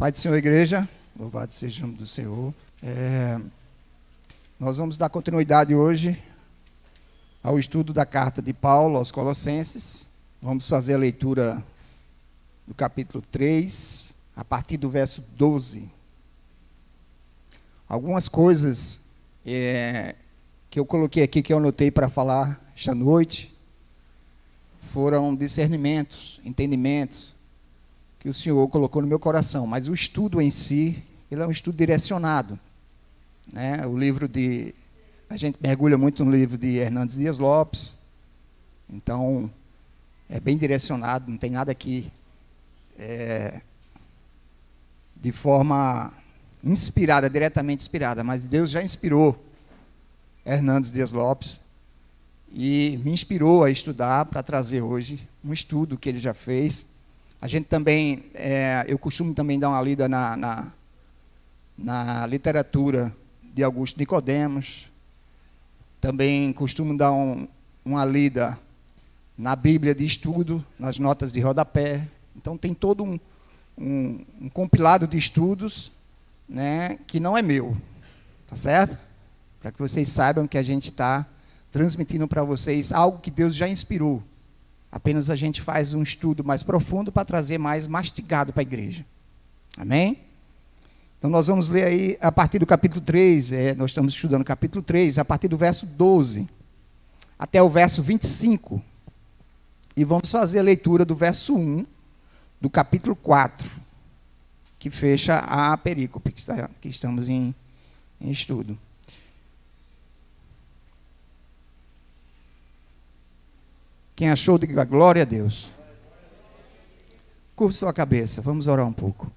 Pai do Senhor, igreja, louvado seja o nome do Senhor. Nós vamos dar continuidade hoje ao estudo da carta de Paulo aos Colossenses. Vamos fazer a leitura do capítulo 3, a partir do verso 12. Algumas coisas que eu coloquei aqui, que eu anotei para falar esta noite, foram discernimentos, entendimentos, que o Senhor colocou no meu coração, mas o estudo em si, ele é um estudo direcionado, né? A gente mergulha muito no livro de Hernandes Dias Lopes, então é bem direcionado, não tem nada aqui de forma inspirada, diretamente inspirada, mas Deus já inspirou Hernandes Dias Lopes e me inspirou a estudar para trazer hoje um estudo que ele já fez. A gente também, eu costumo também dar uma lida na literatura de Augusto Nicodemos, também costumo dar uma lida na Bíblia de estudo, nas notas de rodapé. Então tem todo um compilado de estudos, né, que não é meu, tá certo? Para que vocês saibam que a gente está transmitindo para vocês algo que Deus já inspirou. Apenas a gente faz um estudo mais profundo para trazer mais mastigado para a igreja. Amém? Então nós vamos ler aí a partir do capítulo 3, nós estamos estudando o capítulo 3, a partir do verso 12 até o verso 25. E vamos fazer a leitura do verso 1 do capítulo 4, que fecha a perícope que estamos em estudo. Quem achou, diga glória a Deus. Curva sua cabeça, vamos orar um pouco.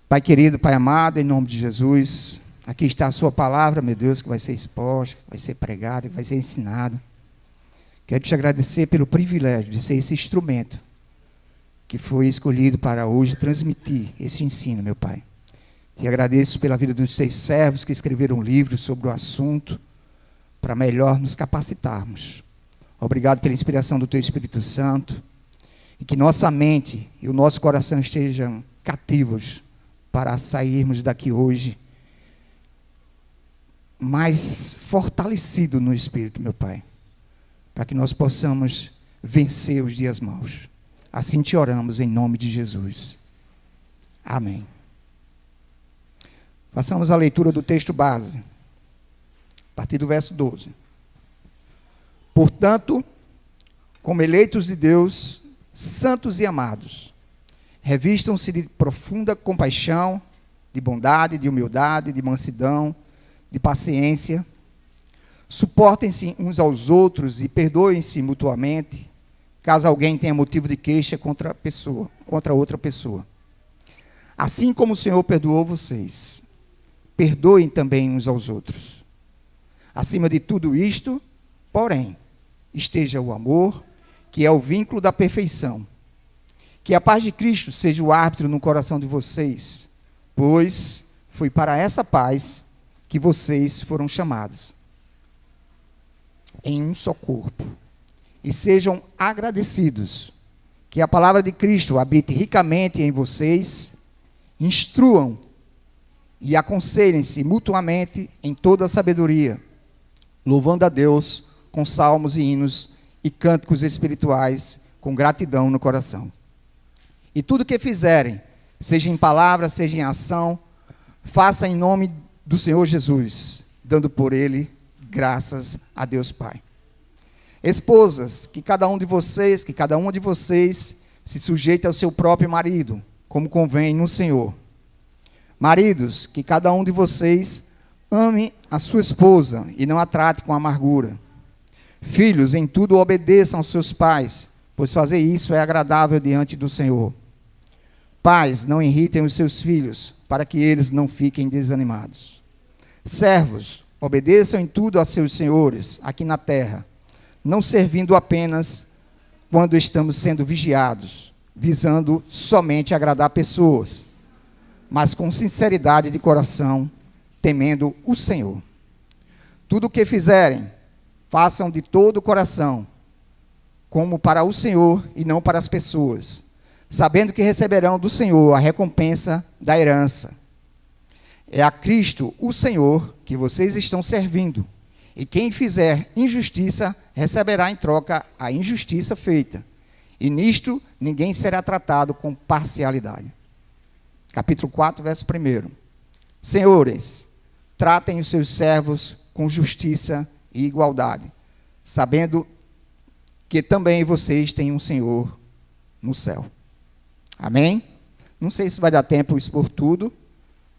Pai querido, Pai amado, em nome de Jesus, aqui está a sua palavra, meu Deus, que vai ser exposta, que vai ser pregada, que vai ser ensinada. Quero te agradecer pelo privilégio de ser esse instrumento que foi escolhido para hoje transmitir esse ensino, meu Pai. Te agradeço pela vida dos seus servos que escreveram livros sobre o assunto, para melhor nos capacitarmos. Obrigado pela inspiração do Teu Espírito Santo, e que nossa mente e o nosso coração estejam cativos para sairmos daqui hoje mais fortalecidos no Espírito, meu Pai, para que nós possamos vencer os dias maus. Assim te oramos em nome de Jesus. Amém. Façamos a leitura do texto base. A partir do verso 12. Portanto, como eleitos de Deus, santos e amados, revistam-se de profunda compaixão, de bondade, de humildade, de mansidão, de paciência. Suportem-se uns aos outros e perdoem-se mutuamente, caso alguém tenha motivo de queixa contra outra pessoa. Assim como o Senhor perdoou vocês, perdoem também uns aos outros. Acima de tudo isto, porém, esteja o amor, que é o vínculo da perfeição. Que a paz de Cristo seja o árbitro no coração de vocês, pois foi para essa paz que vocês foram chamados, em um só corpo. E sejam agradecidos. Que a palavra de Cristo habite ricamente em vocês, instruam e aconselhem-se mutuamente em toda a sabedoria, louvando a Deus com salmos e hinos e cânticos espirituais, com gratidão no coração. E tudo que fizerem, seja em palavra, seja em ação, faça em nome do Senhor Jesus, dando por Ele graças a Deus Pai. Esposas, que cada uma de vocês se sujeite ao seu próprio marido, como convém no Senhor. Maridos, que cada um de vocês ame a sua esposa e não a trate com amargura. Filhos, em tudo obedeçam aos seus pais, pois fazer isso é agradável diante do Senhor. Pais, não irritem os seus filhos, para que eles não fiquem desanimados. Servos, obedeçam em tudo a seus senhores, aqui na terra, não servindo apenas quando estamos sendo vigiados, visando somente agradar pessoas, mas com sinceridade de coração, temendo o Senhor. Tudo o que fizerem, façam de todo o coração, como para o Senhor e não para as pessoas, sabendo que receberão do Senhor a recompensa da herança. É a Cristo, o Senhor, que vocês estão servindo. E quem fizer injustiça, receberá em troca a injustiça feita. E nisto, ninguém será tratado com parcialidade. Capítulo 4, verso 1. Senhores, tratem os seus servos com justiça e igualdade, sabendo que também vocês têm um Senhor no céu. Amém? Não sei se vai dar tempo expor tudo,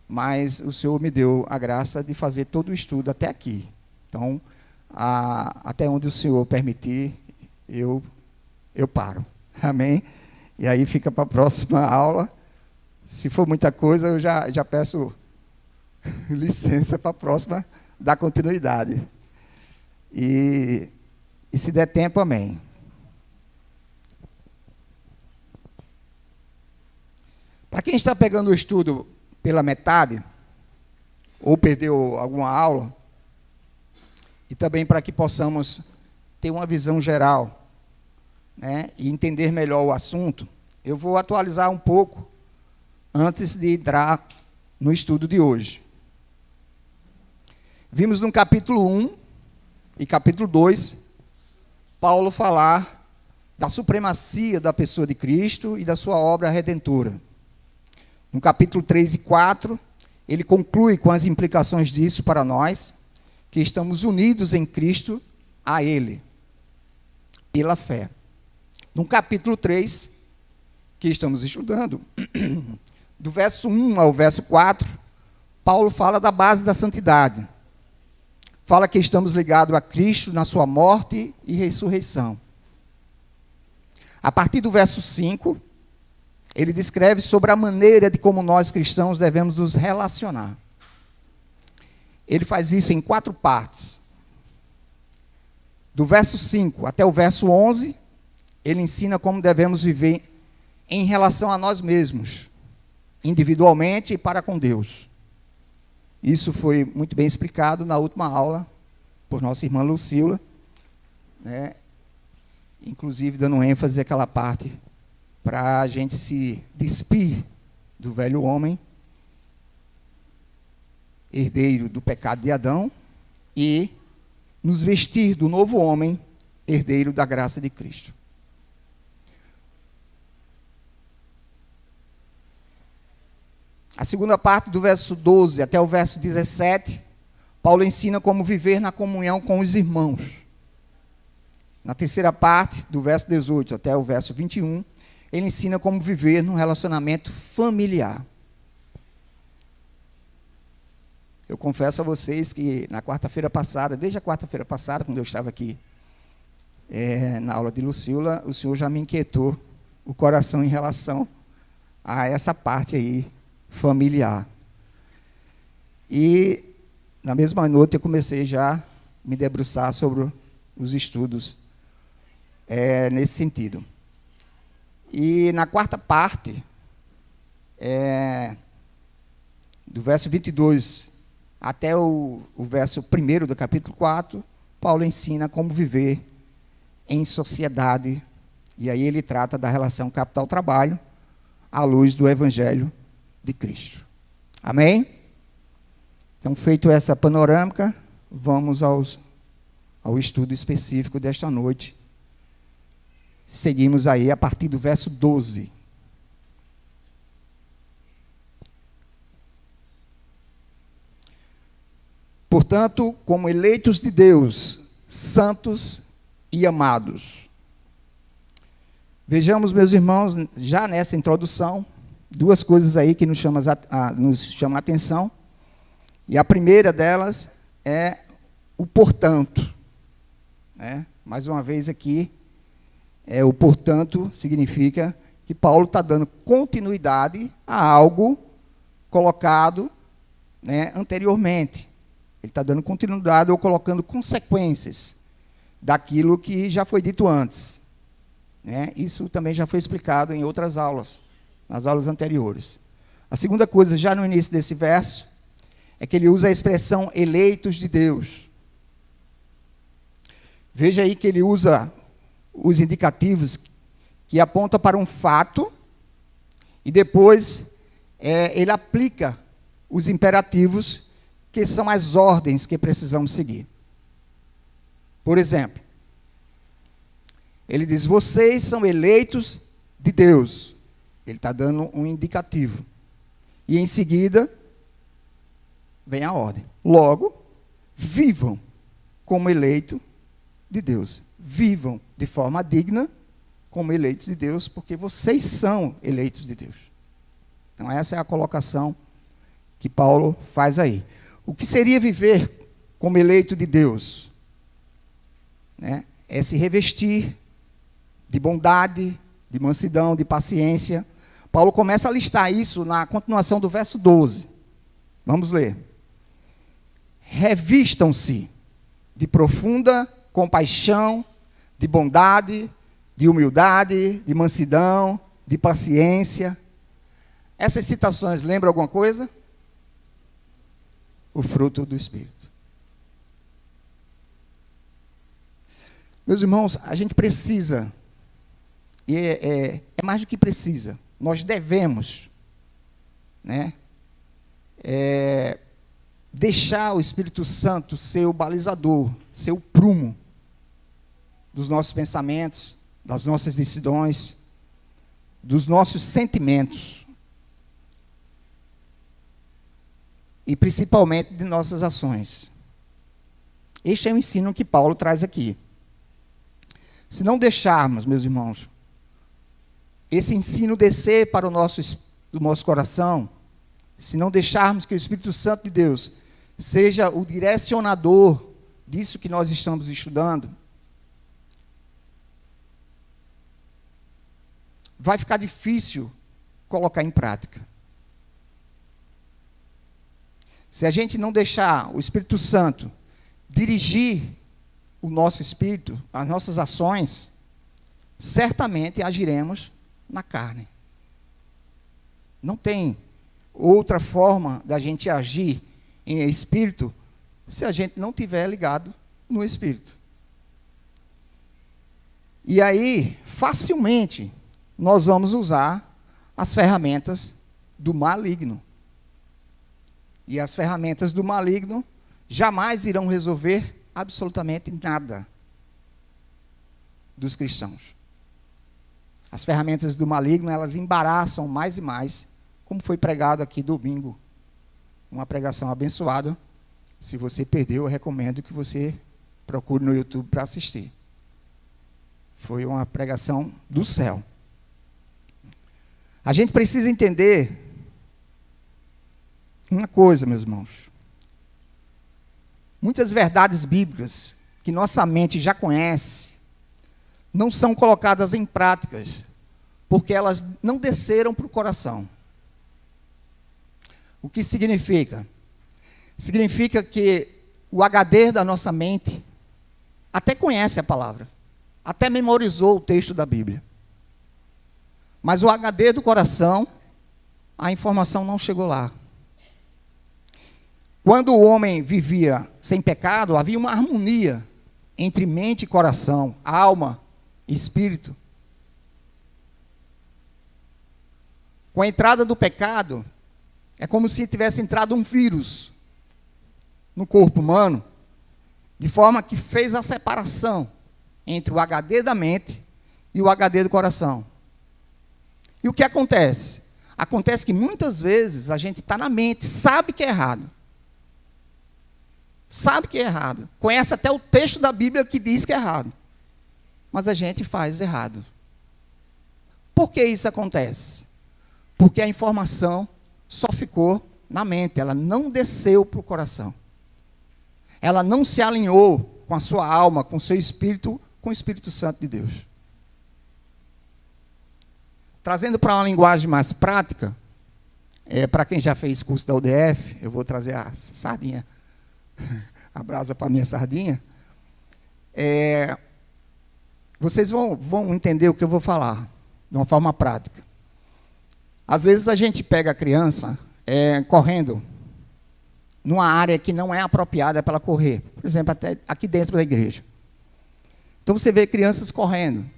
mas o Senhor me deu a graça de fazer todo o estudo até aqui. Então, até onde o Senhor permitir, eu paro. Amém? E aí fica para a próxima aula. Se for muita coisa, eu já peço licença para a próxima dar continuidade. E se der tempo, amém. Para quem está pegando o estudo pela metade, ou perdeu alguma aula, e também para que possamos ter uma visão geral, né, e entender melhor o assunto, eu vou atualizar um pouco antes de entrar no estudo de hoje. Vimos no capítulo 1 e capítulo 2, Paulo falar da supremacia da pessoa de Cristo e da sua obra redentora. No capítulo 3 e 4, ele conclui com as implicações disso para nós, que estamos unidos em Cristo a Ele, pela fé. No capítulo 3, que estamos estudando, do verso 1 ao verso 4, Paulo fala da base da santidade. Fala que estamos ligados a Cristo na sua morte e ressurreição. A partir do verso 5, ele descreve sobre a maneira de como nós cristãos devemos nos relacionar. Ele faz isso em 4 partes. Do verso 5 até o verso 11, ele ensina como devemos viver em relação a nós mesmos, individualmente e para com Deus. Isso foi muito bem explicado na última aula por nossa irmã Lucila, né? Inclusive dando ênfase àquela parte para a gente se despir do velho homem, herdeiro do pecado de Adão, e nos vestir do novo homem, herdeiro da graça de Cristo. A segunda parte, do verso 12 até o verso 17, Paulo ensina como viver na comunhão com os irmãos. Na terceira parte, do verso 18 até o verso 21, ele ensina como viver num relacionamento familiar. Eu confesso a vocês que na quarta-feira passada, desde a quarta-feira passada, quando eu estava aqui na aula de Lucila, o Senhor já me inquietou o coração em relação a essa parte aí familiar. E na mesma noite eu comecei já a me debruçar sobre os estudos nesse sentido. E na quarta parte, do verso 22 até o verso 1 do capítulo 4, Paulo ensina como viver em sociedade, e aí ele trata da relação capital-trabalho à luz do Evangelho de Cristo. Amém? Então, feito essa panorâmica, vamos ao estudo específico desta noite. Seguimos aí a partir do verso 12. Portanto, como eleitos de Deus, santos e amados. Vejamos, meus irmãos, já nessa introdução, 2 coisas aí que nos chamam a atenção. E a primeira delas é o portanto. Né? Mais uma vez aqui, o portanto significa que Paulo está dando continuidade a algo colocado, né, anteriormente. Ele está dando continuidade ou colocando consequências daquilo que já foi dito antes. Né? Isso também já foi explicado em outras aulas, nas aulas anteriores. A segunda coisa, já no início desse verso, é que ele usa a expressão eleitos de Deus. Veja aí que ele usa os indicativos que apontam para um fato E depois, ele aplica os imperativos, que são as ordens que precisamos seguir. Por exemplo, ele diz: vocês são eleitos de Deus. Ele está dando um indicativo. E em seguida, vem a ordem. Logo, vivam como eleitos de Deus. Vivam de forma digna como eleitos de Deus, porque vocês são eleitos de Deus. Então, essa é a colocação que Paulo faz aí. O que seria viver como eleito de Deus? É se revestir de bondade, de mansidão, de paciência. Paulo começa a listar isso na continuação do verso 12. Vamos ler. Revistam-se de profunda compaixão, de bondade, de humildade, de mansidão, de paciência. Essas citações lembram alguma coisa? O fruto do Espírito. Meus irmãos, a gente precisa, e é mais do que precisa, nós devemos, deixar o Espírito Santo ser o balizador, ser o prumo dos nossos pensamentos, das nossas decisões, dos nossos sentimentos e principalmente de nossas ações. Este é o ensino que Paulo traz aqui. Se não deixarmos, meus irmãos, esse ensino descer para o nosso coração, se não deixarmos que o Espírito Santo de Deus seja o direcionador disso que nós estamos estudando, vai ficar difícil colocar em prática. Se a gente não deixar o Espírito Santo dirigir o nosso espírito, as nossas ações, certamente agiremos na carne. Não tem outra forma da gente agir em espírito se a gente não tiver ligado no espírito. E aí, facilmente, nós vamos usar as ferramentas do maligno. E as ferramentas do maligno jamais irão resolver absolutamente nada dos cristãos. As ferramentas do maligno, elas embaraçam mais e mais, como foi pregado aqui domingo. Uma pregação abençoada. Se você perdeu, eu recomendo que você procure no YouTube para assistir. Foi uma pregação do céu. A gente precisa entender uma coisa, meus irmãos. Muitas verdades bíblicas que nossa mente já conhece não são colocadas em práticas porque elas não desceram para o coração. O que significa? Significa que o HD da nossa mente até conhece a palavra, até memorizou o texto da Bíblia. Mas o HD do coração, a informação não chegou lá. Quando o homem vivia sem pecado, havia uma harmonia entre mente e coração, alma e espírito. Com a entrada do pecado, é como se tivesse entrado um vírus no corpo humano, de forma que fez a separação entre o HD da mente e o HD do coração. E o que acontece? Acontece que muitas vezes a gente está na mente, sabe que é errado. Sabe que é errado. Conhece até o texto da Bíblia que diz que é errado. Mas a gente faz errado. Por que isso acontece? Porque a informação só ficou na mente, ela não desceu para o coração. Ela não se alinhou com a sua alma, com o seu espírito, com o Espírito Santo de Deus. Trazendo para uma linguagem mais prática, para quem já fez curso da UDF, eu vou trazer a sardinha, a brasa para a minha sardinha. Vocês vão entender o que eu vou falar, de uma forma prática. Às vezes a gente pega a criança correndo numa área que não é apropriada para ela correr. Por exemplo, até aqui dentro da igreja. Então você vê crianças correndo.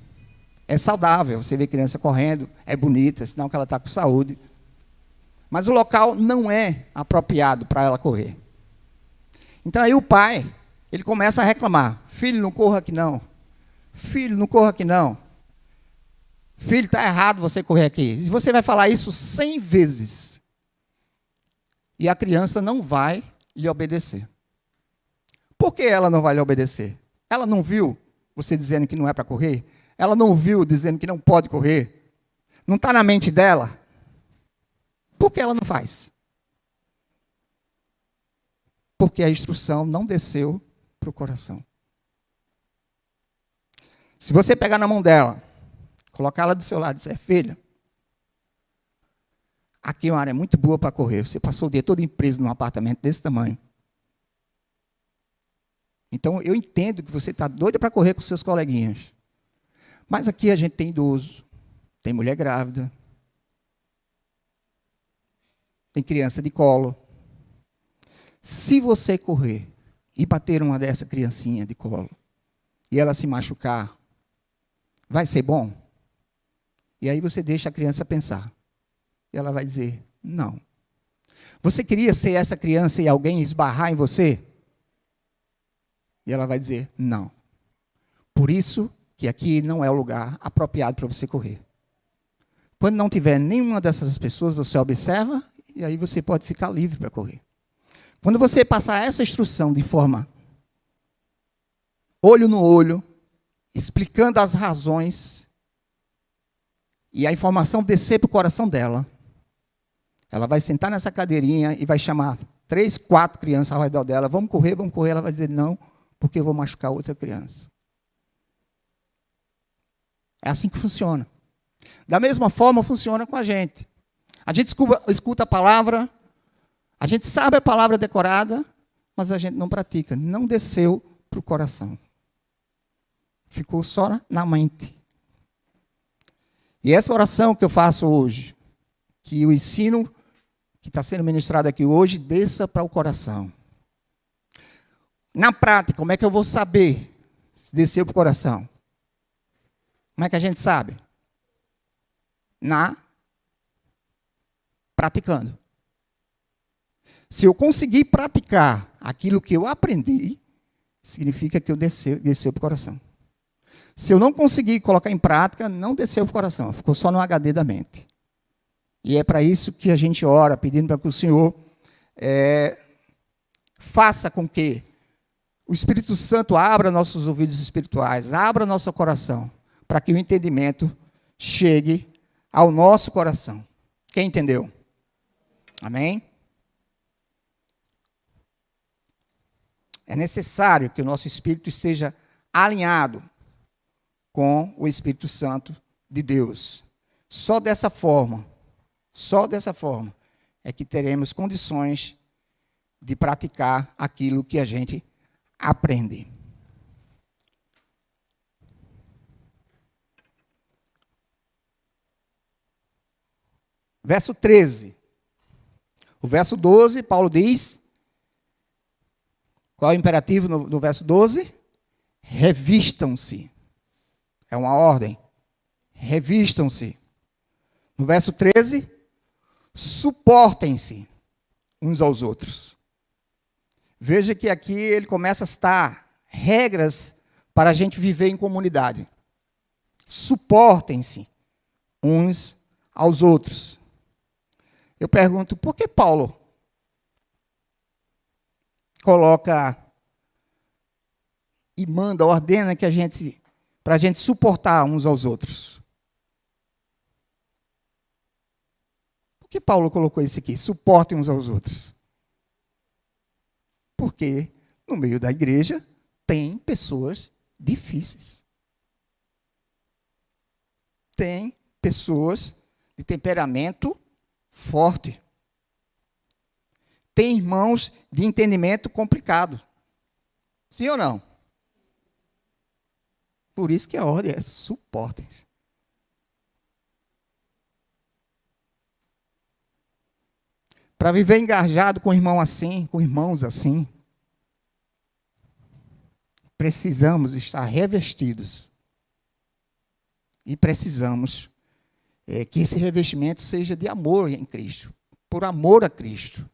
É saudável, você vê criança correndo, é bonita, é sinal que ela está com saúde. Mas o local não é apropriado para ela correr. Então aí o pai, ele começa a reclamar. Filho, não corra aqui não. Filho, não corra aqui não. Filho, está errado você correr aqui. E você vai falar isso 100 vezes. E a criança não vai lhe obedecer. Por que ela não vai lhe obedecer? Ela não viu você dizendo que não é para correr? Ela não viu dizendo que não pode correr? Não está na mente dela? Por que ela não faz? Porque a instrução não desceu para o coração. Se você pegar na mão dela, colocar ela do seu lado e dizer, filha, aqui é uma área muito boa para correr. Você passou o dia todo preso num apartamento desse tamanho. Então, eu entendo que você está doida para correr com seus coleguinhas. Mas aqui a gente tem idoso, tem mulher grávida, tem criança de colo. Se você correr e bater uma dessa criancinha de colo, e ela se machucar, vai ser bom? E aí você deixa a criança pensar. E ela vai dizer, não. Você queria ser essa criança e alguém esbarrar em você? E ela vai dizer, não. Por isso que aqui não é o lugar apropriado para você correr. Quando não tiver nenhuma dessas pessoas, você observa e aí você pode ficar livre para correr. Quando você passar essa instrução de forma olho no olho, explicando as razões, e a informação descer para o coração dela, ela vai sentar nessa cadeirinha e vai chamar 3, 4 crianças ao redor dela, vamos correr, ela vai dizer não, porque eu vou machucar outra criança. É assim que funciona. Da mesma forma funciona com a gente. A gente escuta a palavra, a gente sabe a palavra decorada, mas a gente não pratica. Não desceu para o coração. Ficou só na mente. E essa oração que eu faço hoje, que o ensino que está sendo ministrado aqui hoje, desça para o coração. Na prática, como é que eu vou saber se desceu para o coração? Como é que a gente sabe? Praticando. Se eu conseguir praticar aquilo que eu aprendi, significa que eu desceu para o coração. Se eu não conseguir colocar em prática, não desceu para o coração, ficou só no HD da mente. E é para isso que a gente ora, pedindo para que o Senhor faça com que o Espírito Santo abra nossos ouvidos espirituais, abra nosso coração, para que o entendimento chegue ao nosso coração. Quem entendeu? Amém? É necessário que o nosso espírito esteja alinhado com o Espírito Santo de Deus. Só dessa forma é que teremos condições de praticar aquilo que a gente aprende. Verso 13. O verso 12, Paulo diz, qual é o imperativo no verso 12? Revistam-se. É uma ordem. Revistam-se. No verso 13, suportem-se uns aos outros. Veja que aqui ele começa a citar regras para a gente viver em comunidade. Suportem-se uns aos outros. Eu pergunto, por que Paulo coloca e manda, ordena que para a gente suportar uns aos outros? Por que Paulo colocou isso aqui? Suportem uns aos outros. Porque no meio da igreja tem pessoas difíceis. Tem pessoas de temperamento forte. Tem irmãos de entendimento complicado. Sim ou não? Por isso que a ordem é suportem-se. Para viver engajado com irmão assim, com irmãos assim, precisamos estar revestidos e precisamos que esse revestimento seja de amor em Cristo, por amor a Cristo.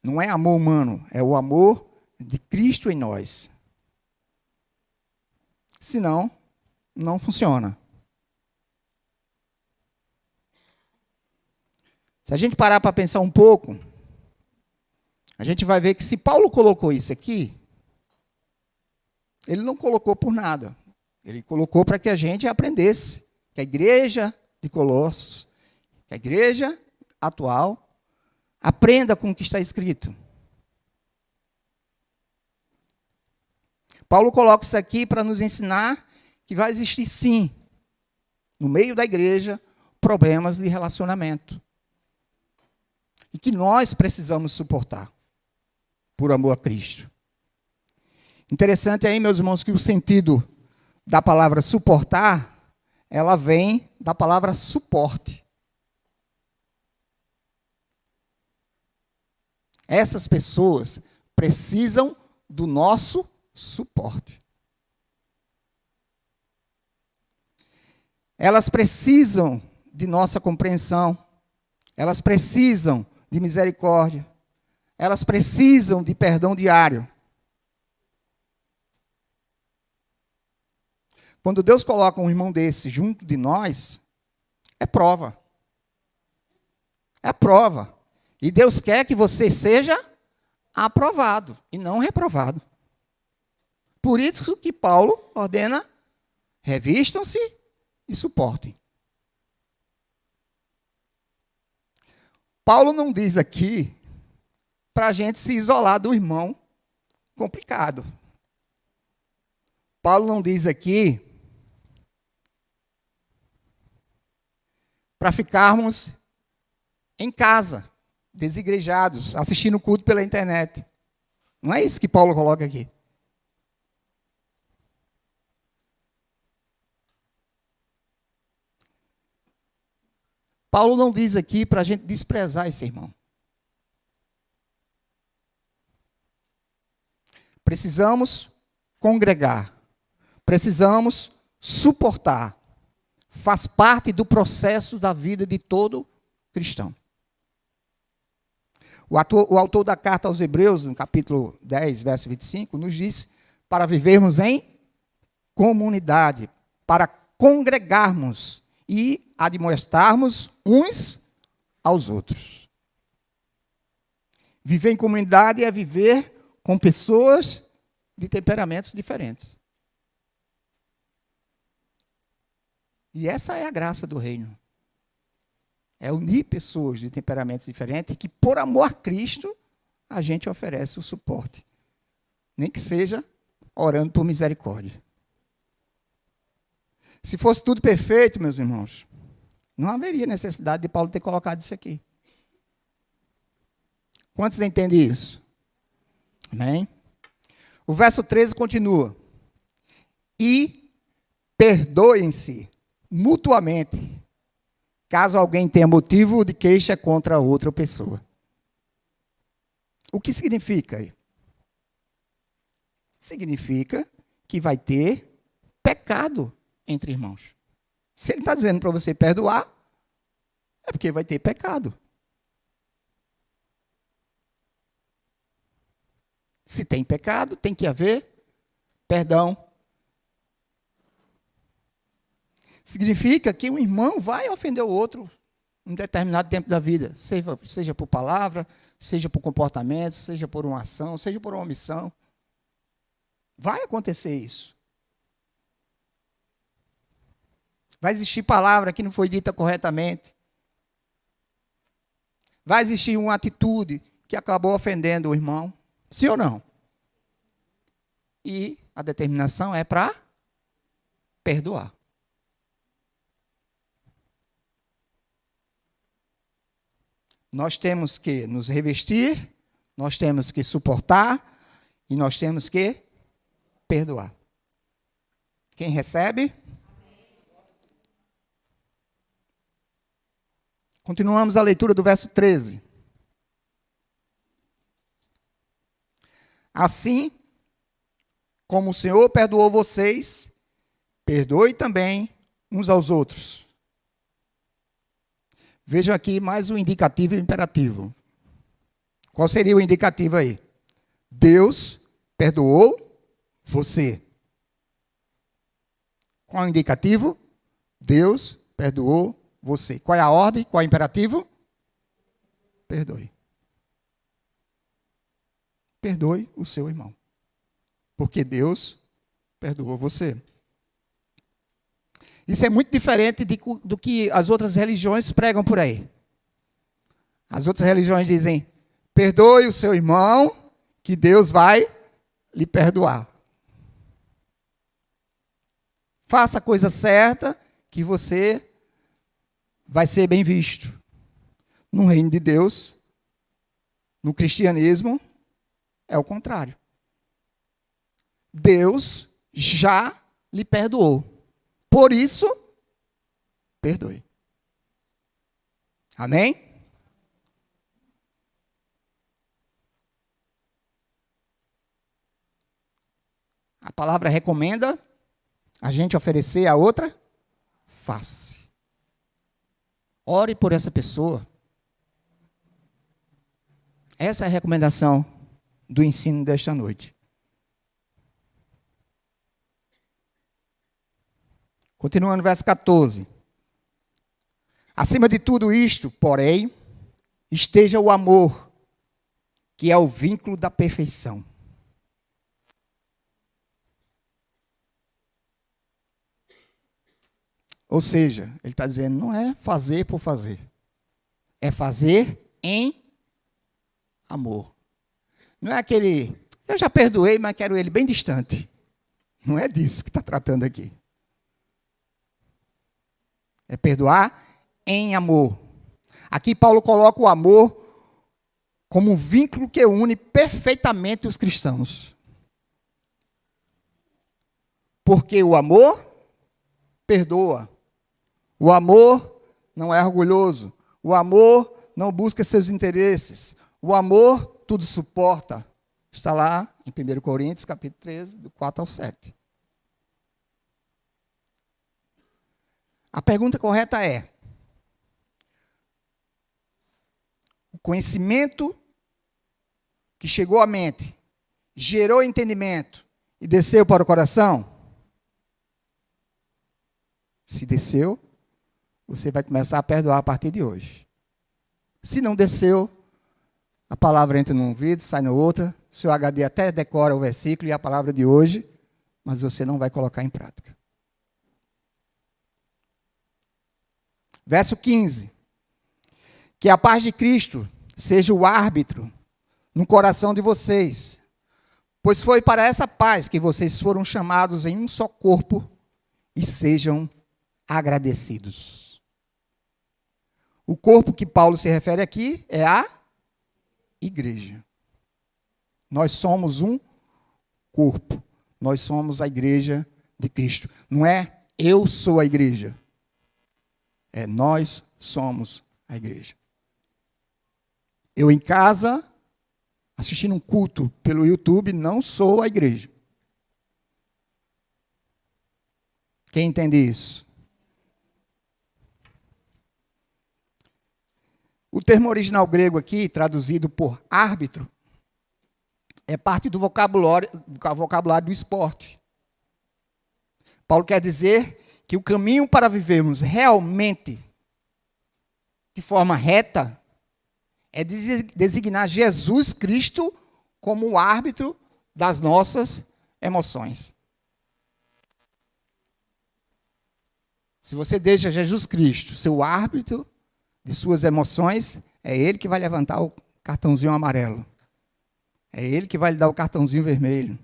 Não é amor humano, é o amor de Cristo em nós. Senão, não funciona. Se a gente parar para pensar um pouco, a gente vai ver que se Paulo colocou isso aqui, ele não colocou por nada. Ele colocou para que a gente aprendesse que a igreja de Colossos, que a igreja atual, aprenda com o que está escrito. Paulo coloca isso aqui para nos ensinar que vai existir, sim, no meio da igreja, problemas de relacionamento. E que nós precisamos suportar, por amor a Cristo. Interessante aí, meus irmãos, que o sentido da palavra suportar, ela vem da palavra suporte. Essas pessoas precisam do nosso suporte. Elas precisam de nossa compreensão. Elas precisam de misericórdia. Elas precisam de perdão diário. Quando Deus coloca um irmão desse junto de nós, é prova. É prova. E Deus quer que você seja aprovado e não reprovado. Por isso que Paulo ordena, revistam-se e suportem. Paulo não diz aqui para a gente se isolar do irmão complicado. Paulo não diz aqui para ficarmos em casa, desigrejados, assistindo o culto pela internet. Não é isso que Paulo coloca aqui. Paulo não diz aqui para a gente desprezar esse irmão. Precisamos congregar. Precisamos suportar. Faz parte do processo da vida de todo cristão. O autor da carta aos Hebreus, no capítulo 10, verso 25, nos diz para vivermos em comunidade, para congregarmos e admoestarmos uns aos outros. Viver em comunidade é viver com pessoas de temperamentos diferentes. E essa é a graça do reino. É unir pessoas de temperamentos diferentes que, por amor a Cristo, a gente oferece o suporte. Nem que seja orando por misericórdia. Se fosse tudo perfeito, meus irmãos, não haveria necessidade de Paulo ter colocado isso aqui. Quantos entendem isso? Amém? O verso 13 continua. E perdoem-se mutuamente, caso alguém tenha motivo de queixa contra outra pessoa. O que significa? Significa que vai ter pecado entre irmãos. Se ele está dizendo para você perdoar, é porque vai ter pecado. Se tem pecado, tem que haver perdão. Significa que um irmão vai ofender o outro em um determinado tempo da vida, seja por palavra, seja por comportamento, seja por uma ação, seja por uma omissão. Vai acontecer isso. Vai existir palavra que não foi dita corretamente. Vai existir uma atitude que acabou ofendendo o irmão. Sim ou não? E a determinação é para perdoar. Nós temos que nos revestir, nós temos que suportar e nós temos que perdoar. Quem recebe? Continuamos a leitura do verso 13. Assim como o Senhor perdoou vocês, Perdoe também uns aos outros. Vejam aqui mais um indicativo e um imperativo. Qual seria o indicativo aí? Deus perdoou você. Qual é o indicativo? Deus perdoou você. Qual é a ordem? Qual é o imperativo? Perdoe. Perdoe o seu irmão. Porque Deus perdoou você. Isso é muito diferente do que as outras religiões pregam por aí. As outras religiões dizem, perdoe o seu irmão, que Deus vai lhe perdoar. Faça a coisa certa, que você vai ser bem visto. No reino de Deus, no cristianismo, é o contrário. Deus já lhe perdoou. Por isso, perdoe. Amém? A palavra recomenda a gente oferecer a outra face. Ore por essa pessoa. Essa é a recomendação do ensino desta noite. Continuando no verso 14. Acima de tudo isto, porém, esteja o amor, que é o vínculo da perfeição. Ou seja, ele está dizendo, não é fazer por fazer. É fazer em amor. Não é aquele, eu já perdoei, mas quero ele bem distante. Não é disso que está tratando aqui. É perdoar em amor. Aqui Paulo coloca o amor como um vínculo que une perfeitamente os cristãos. Porque o amor perdoa. O amor não é orgulhoso. O amor não busca seus interesses. O amor tudo suporta. Está lá em 1 Coríntios, capítulo 13, do 4 ao 7. A pergunta correta é: o conhecimento que chegou à mente, gerou entendimento e desceu para o coração? Se desceu, você vai começar a perdoar a partir de hoje. Se não desceu, a palavra entra num ouvido, sai no outro, seu HD até decora o versículo e a palavra de hoje, mas você não vai colocar em prática. Verso 15. Que a paz de Cristo seja o árbitro no coração de vocês, pois foi para essa paz que vocês foram chamados em um só corpo, e sejam agradecidos. O corpo que Paulo se refere aqui é a igreja. Nós somos um corpo. Nós somos a igreja de Cristo. Não é eu sou a igreja. É nós somos a igreja. Eu em casa, assistindo um culto pelo YouTube, não sou a igreja. Quem entende isso? O termo original grego aqui, traduzido por árbitro, é parte do vocabulário do esporte. Paulo quer dizer que o caminho para vivermos realmente de forma reta é designar Jesus Cristo como o árbitro das nossas emoções. Se você deixa Jesus Cristo seu árbitro de suas emoções, é Ele que vai levantar o cartãozinho amarelo. É Ele que vai lhe dar o cartãozinho vermelho.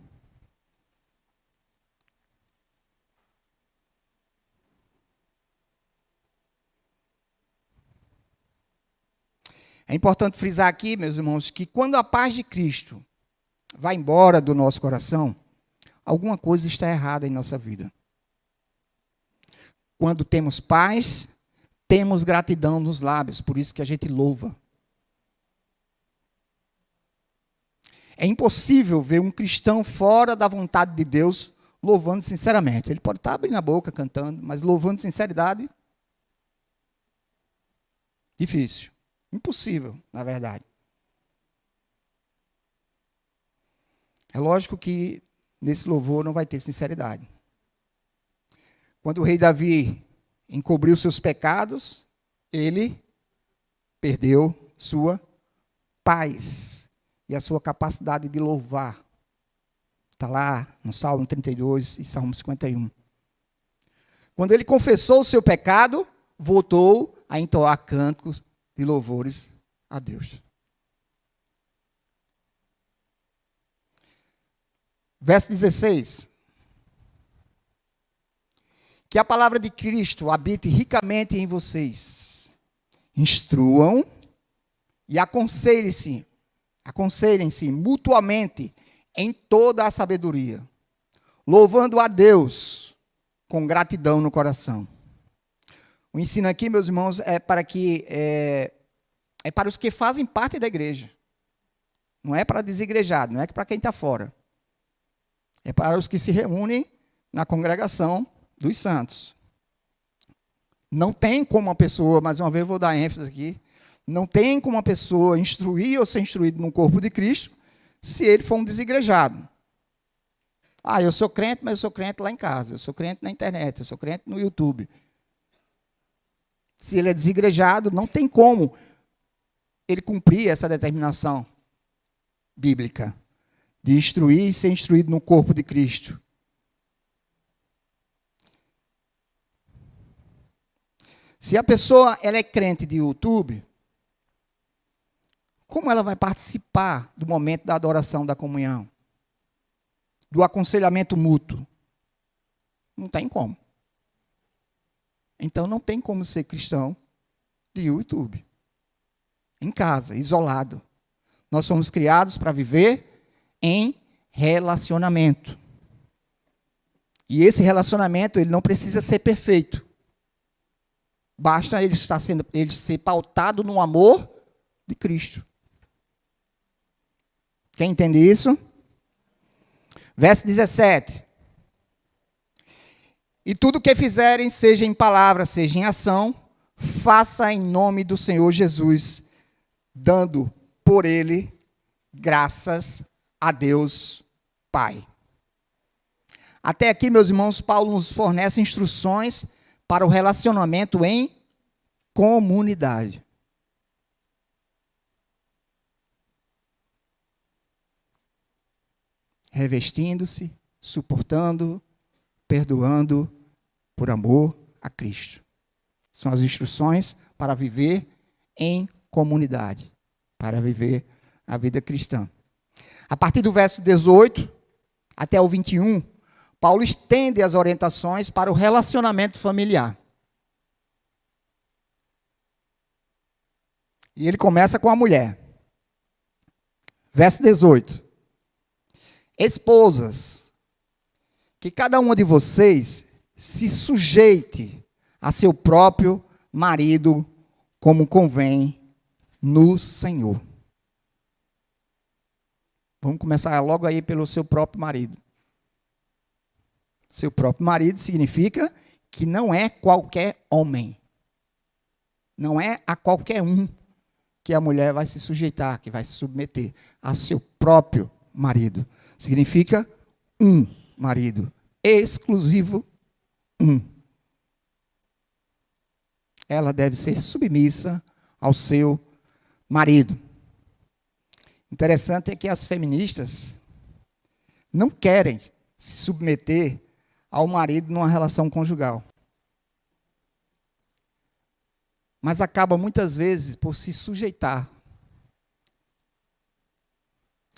É importante frisar aqui, meus irmãos, que quando a paz de Cristo vai embora do nosso coração, alguma coisa está errada em nossa vida. Quando temos paz, temos gratidão nos lábios, por isso que a gente louva. É impossível ver um cristão fora da vontade de Deus louvando sinceramente. Ele pode estar abrindo a boca, cantando, mas louvando sinceridade, difícil. Impossível, na verdade. É lógico que nesse louvor não vai ter sinceridade. Quando o rei Davi encobriu seus pecados, ele perdeu sua paz e a sua capacidade de louvar. Está lá no Salmo 32 e Salmo 51. Quando ele confessou o seu pecado, voltou a entoar cânticos de louvores a Deus. Verso 16. Que a palavra de Cristo habite ricamente em vocês. Instruam e aconselhem-se mutuamente em toda a sabedoria, louvando a Deus com gratidão no coração. O ensino aqui, meus irmãos, é para os que fazem parte da igreja. Não é para desigrejado, não é para quem está fora. É para os que se reúnem na congregação dos santos. Não tem como uma pessoa, mais uma vez vou dar ênfase aqui, não tem como uma pessoa instruir ou ser instruído no corpo de Cristo se ele for um desigrejado. Eu sou crente, mas eu sou crente lá em casa, eu sou crente na internet, eu sou crente no YouTube. Se ele é desigrejado, não tem como ele cumprir essa determinação bíblica de instruir e ser instruído no corpo de Cristo. Se a pessoa ela é crente de YouTube, como ela vai participar do momento da adoração, da comunhão? Do aconselhamento mútuo? Não tem como. Então não tem como ser cristão de YouTube. Em casa, isolado. Nós somos criados para viver em relacionamento. E esse relacionamento ele não precisa ser perfeito. Basta ele ser pautado no amor de Cristo. Quem entende isso? Verso 17. E tudo o que fizerem, seja em palavra, seja em ação, faça em nome do Senhor Jesus, dando por ele graças a Deus Pai. Até aqui, meus irmãos, Paulo nos fornece instruções para o relacionamento em comunidade. Revestindo-se, suportando, perdoando por amor a Cristo. São as instruções para viver em comunidade, para viver a vida cristã. A partir do verso 18 até o 21, Paulo estende as orientações para o relacionamento familiar. E ele começa com a mulher. Verso 18. Esposas, que cada uma de vocês se sujeite a seu próprio marido, como convém no Senhor. Vamos começar logo aí pelo seu próprio marido. Seu próprio marido significa que não é qualquer homem. Não é a qualquer um que a mulher vai se sujeitar, que vai se submeter a seu próprio marido. Significa um marido, exclusivo um. Ela deve ser submissa ao seu marido. Interessante é que as feministas não querem se submeter ao marido numa relação conjugal. Mas acaba muitas vezes por se sujeitar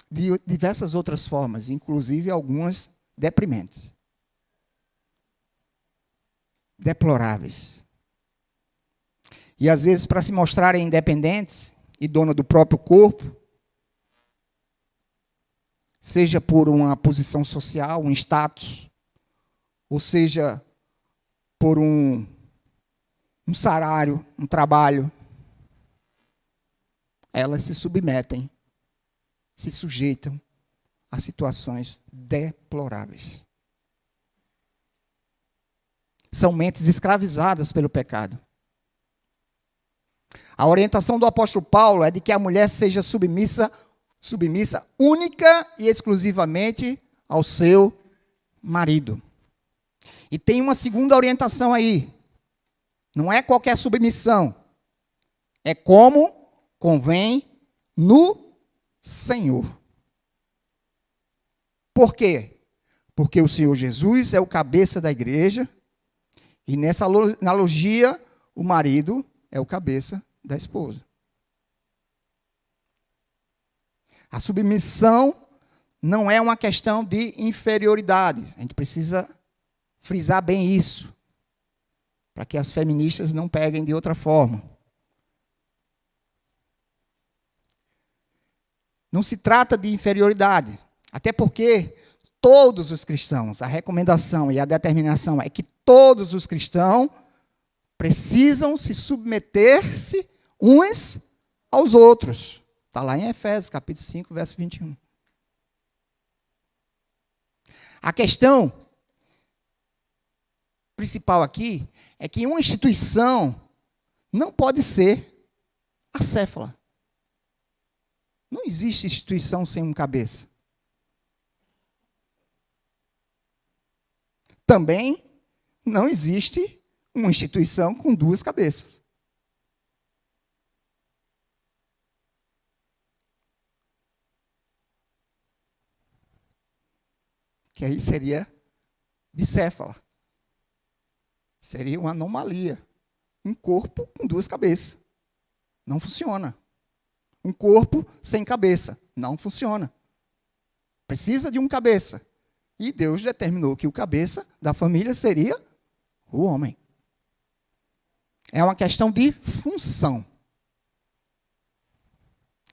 de diversas outras formas, inclusive algumas deprimentes, deploráveis. E às vezes, para se mostrarem independentes e dona do próprio corpo, seja por uma posição social, um status, ou seja por um salário, um trabalho, elas se submetem, se sujeitam a situações deploráveis. São mentes escravizadas pelo pecado. A orientação do apóstolo Paulo é de que a mulher seja submissa única e exclusivamente ao seu marido. E tem uma segunda orientação aí. Não é qualquer submissão. É como convém no Senhor. Por quê? Porque o Senhor Jesus é o cabeça da igreja. E nessa analogia, o marido é o cabeça da esposa. A submissão não é uma questão de inferioridade. A gente precisa frisar bem isso, para que as feministas não peguem de outra forma. Não se trata de inferioridade, até porque todos os cristãos, a recomendação e a determinação é que todos os cristãos precisam se submeter-se uns aos outros. Está lá em Efésios, capítulo 5, verso 21. A questão principal aqui é que uma instituição não pode ser acéfala. Não existe instituição sem um cabeça. Também não existe uma instituição com duas cabeças. Que aí seria bicéfala. Seria uma anomalia. Um corpo com duas cabeças. Não funciona. Um corpo sem cabeça. Não funciona. Precisa de um cabeça. E Deus determinou que o cabeça da família seria o homem. É uma questão de função.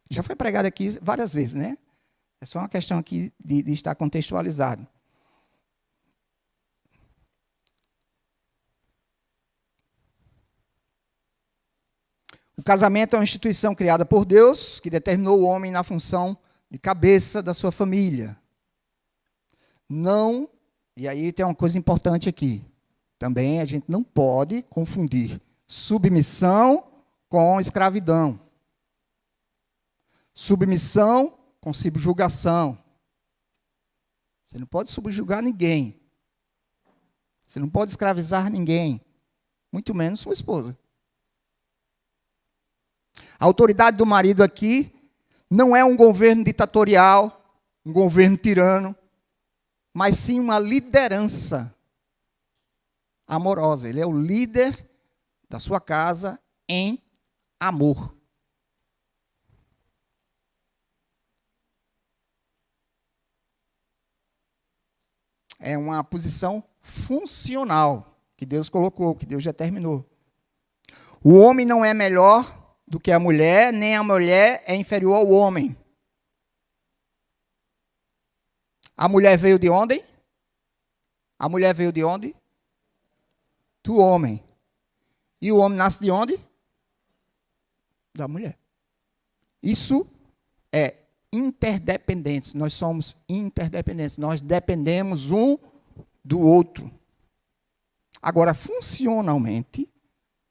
Já foi pregado aqui várias vezes, né? É só uma questão aqui de estar contextualizado. O casamento é uma instituição criada por Deus, que determinou o homem na função de cabeça da sua família. Não, e aí tem uma coisa importante aqui. Também a gente não pode confundir submissão com escravidão. Submissão com subjugação. Você não pode subjugar ninguém. Você não pode escravizar ninguém, muito menos sua esposa. A autoridade do marido aqui não é um governo ditatorial, um governo tirano, mas sim uma liderança amorosa. Ele é o líder da sua casa em amor. É uma posição funcional que Deus colocou, que Deus determinou. O homem não é melhor do que a mulher, nem a mulher é inferior ao homem. A mulher veio de onde? A mulher veio de onde? Do homem. E o homem nasce de onde? Da mulher. Isso é interdependentes. Nós somos interdependentes. Nós dependemos um do outro. Agora, funcionalmente,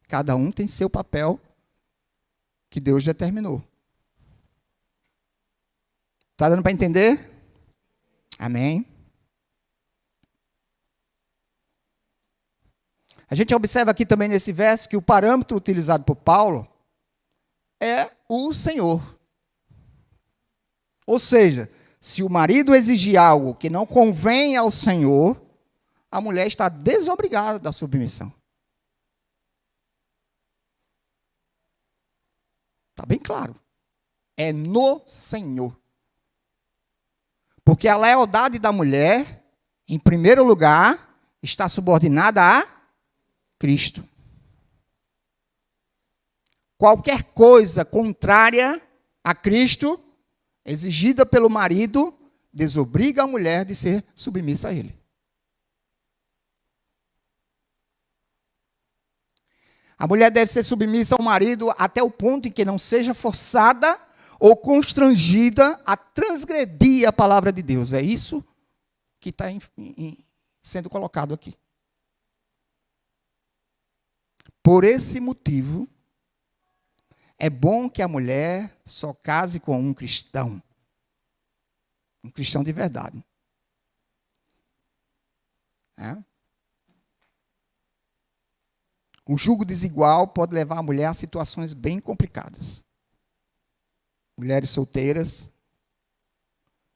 cada um tem seu papel que Deus determinou. Está dando para entender? Amém? A gente observa aqui também nesse verso que o parâmetro utilizado por Paulo é o Senhor. Ou seja, se o marido exigir algo que não convém ao Senhor, a mulher está desobrigada da submissão. Está bem claro. É no Senhor. Porque a lealdade da mulher, em primeiro lugar, está subordinada a Cristo. Qualquer coisa contrária a Cristo, exigida pelo marido, desobriga a mulher de ser submissa a ele. A mulher deve ser submissa ao marido até o ponto em que não seja forçada ou constrangida a transgredir a palavra de Deus. É isso que está sendo colocado aqui. Por esse motivo, é bom que a mulher só case com um cristão de verdade. O jugo desigual pode levar a mulher a situações bem complicadas. Mulheres solteiras,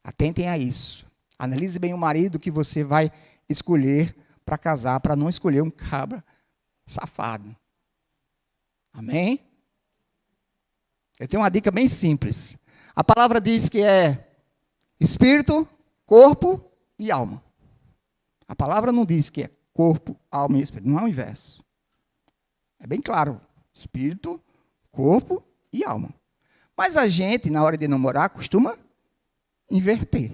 atentem a isso. Analise bem o marido que você vai escolher para casar, para não escolher um cabra safado. Amém? Eu tenho uma dica bem simples. A palavra diz que é espírito, corpo e alma. A palavra não diz que é corpo, alma e espírito. Não é o inverso. É bem claro. Espírito, corpo e alma. Mas a gente, na hora de namorar, costuma inverter.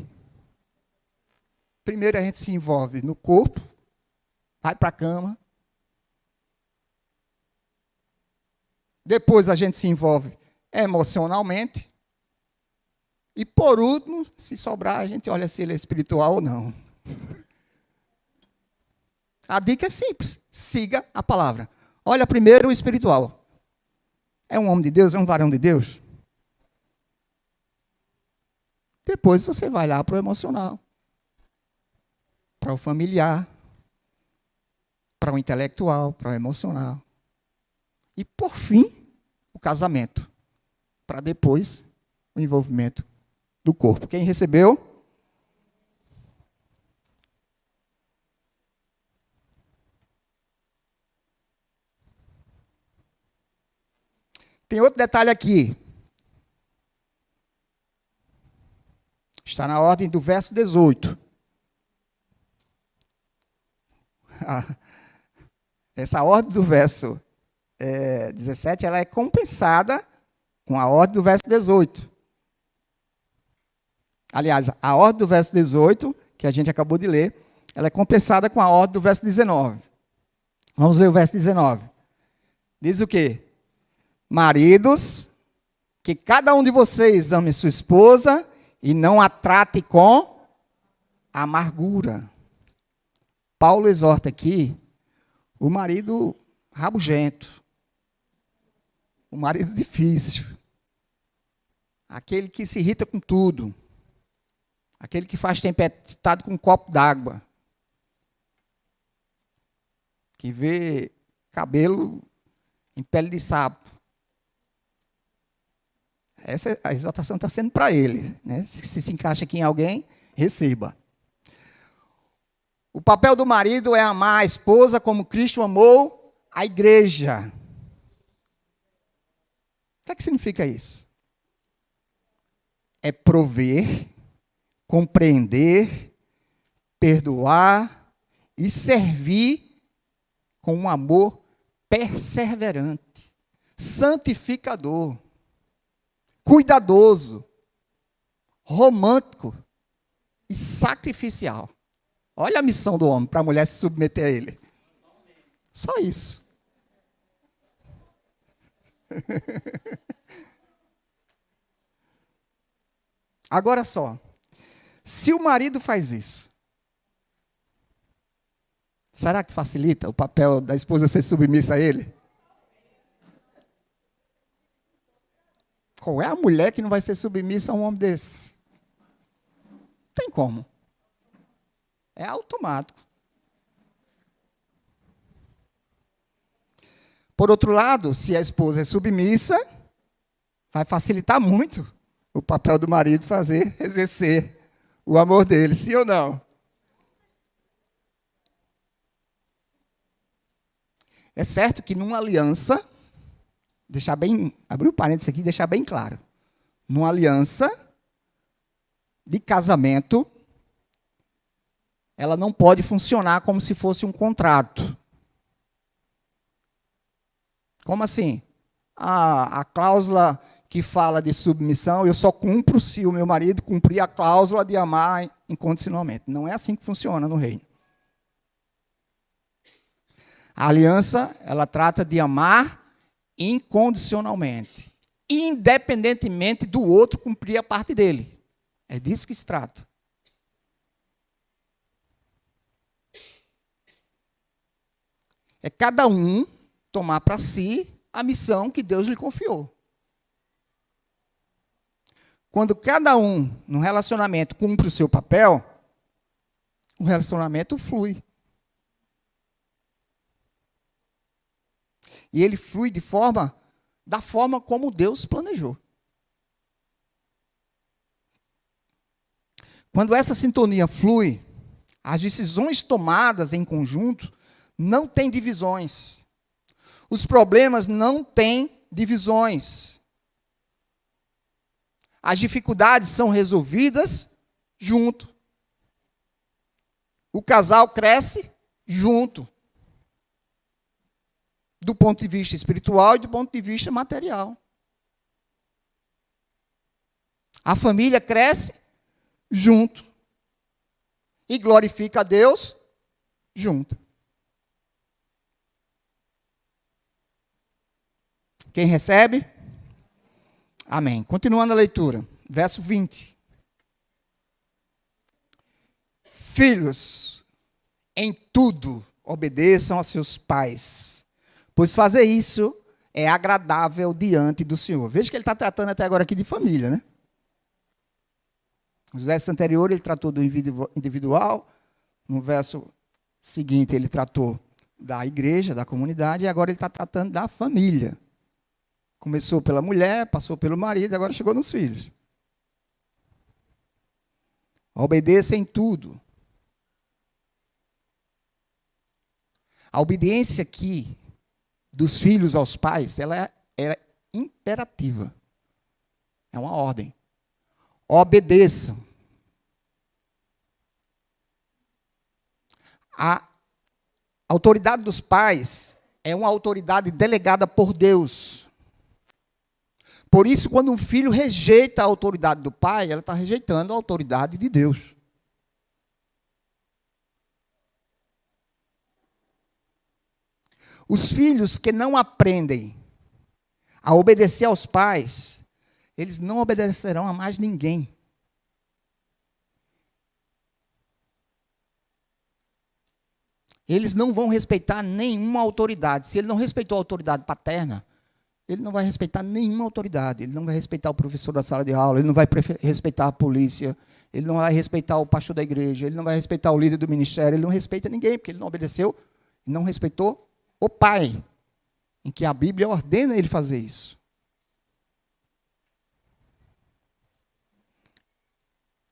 Primeiro a gente se envolve no corpo, vai para a cama. Depois a gente se envolve emocionalmente. E por último, se sobrar, a gente olha se ele é espiritual ou não. A dica é simples. Siga a palavra. Olha primeiro o espiritual. É um homem de Deus? É um varão de Deus? Depois você vai lá para o emocional. Para o familiar. Para o intelectual. Para o emocional. E, por fim, o casamento. Para depois, o envolvimento do corpo. Quem recebeu? Tem outro detalhe aqui. Está na ordem do verso 18. Essa ordem do verso 17, ela é compensada com a ordem do verso 18. Aliás, a ordem do verso 18, que a gente acabou de ler, ela é compensada com a ordem do verso 19. Vamos ler o verso 19. Diz o quê? Maridos, que cada um de vocês ame sua esposa e não a trate com amargura. Paulo exorta aqui o marido rabugento, o marido difícil, aquele que se irrita com tudo, aquele que faz tempestade com um copo d'água, que vê cabelo em pele de sapo. Essa a exortação está sendo para ele. Né? Se encaixa aqui em alguém, receba. O papel do marido é amar a esposa como Cristo amou a igreja. O que significa isso? É prover, compreender, perdoar e servir com um amor perseverante, santificador, cuidadoso, romântico e sacrificial. Olha a missão do homem para a mulher se submeter a ele. Só isso. Agora só. Se o marido faz isso, será que facilita o papel da esposa ser submissa a ele? Qual é a mulher que não vai ser submissa a um homem desse? Não tem como. É automático. Por outro lado, se a esposa é submissa, vai facilitar muito o papel do marido exercer o amor dele, sim ou não? É certo que numa aliança, abrir um parênteses aqui e deixar bem claro. Numa aliança de casamento, ela não pode funcionar como se fosse um contrato. Como assim? A cláusula que fala de submissão, eu só cumpro se o meu marido cumprir a cláusula de amar incondicionalmente. Não é assim que funciona no reino. A aliança, ela trata de amar incondicionalmente, independentemente do outro cumprir a parte dele. É disso que se trata. É cada um tomar para si a missão que Deus lhe confiou. Quando cada um, no relacionamento, cumpre o seu papel, o relacionamento flui. E ele flui da forma como Deus planejou. Quando essa sintonia flui, as decisões tomadas em conjunto não têm divisões. Os problemas não têm divisões. As dificuldades são resolvidas junto. O casal cresce junto. Do ponto de vista espiritual e do ponto de vista material. A família cresce junto. E glorifica a Deus junto. Quem recebe? Amém. Continuando a leitura. Verso 20. Filhos, em tudo obedeçam a seus pais, pois fazer isso é agradável diante do Senhor. Veja que ele está tratando até agora aqui de família, né? No verso anterior ele tratou do individual, no verso seguinte ele tratou da igreja, da comunidade, e agora ele está tratando da família. Começou pela mulher, passou pelo marido, agora chegou nos filhos. Obedeça em tudo. A obediência aqui dos filhos aos pais, ela é imperativa. É uma ordem. Obedeçam. A autoridade dos pais é uma autoridade delegada por Deus. Por isso, quando um filho rejeita a autoridade do pai, ela está rejeitando a autoridade de Deus. Os filhos que não aprendem a obedecer aos pais, eles não obedecerão a mais ninguém. Eles não vão respeitar nenhuma autoridade. Se ele não respeitou a autoridade paterna, ele não vai respeitar nenhuma autoridade. Ele não vai respeitar o professor da sala de aula, ele não vai respeitar a polícia, ele não vai respeitar o pastor da igreja, ele não vai respeitar o líder do ministério, ele não respeita ninguém, porque ele não obedeceu, não respeitou o pai, em que a Bíblia ordena ele fazer isso.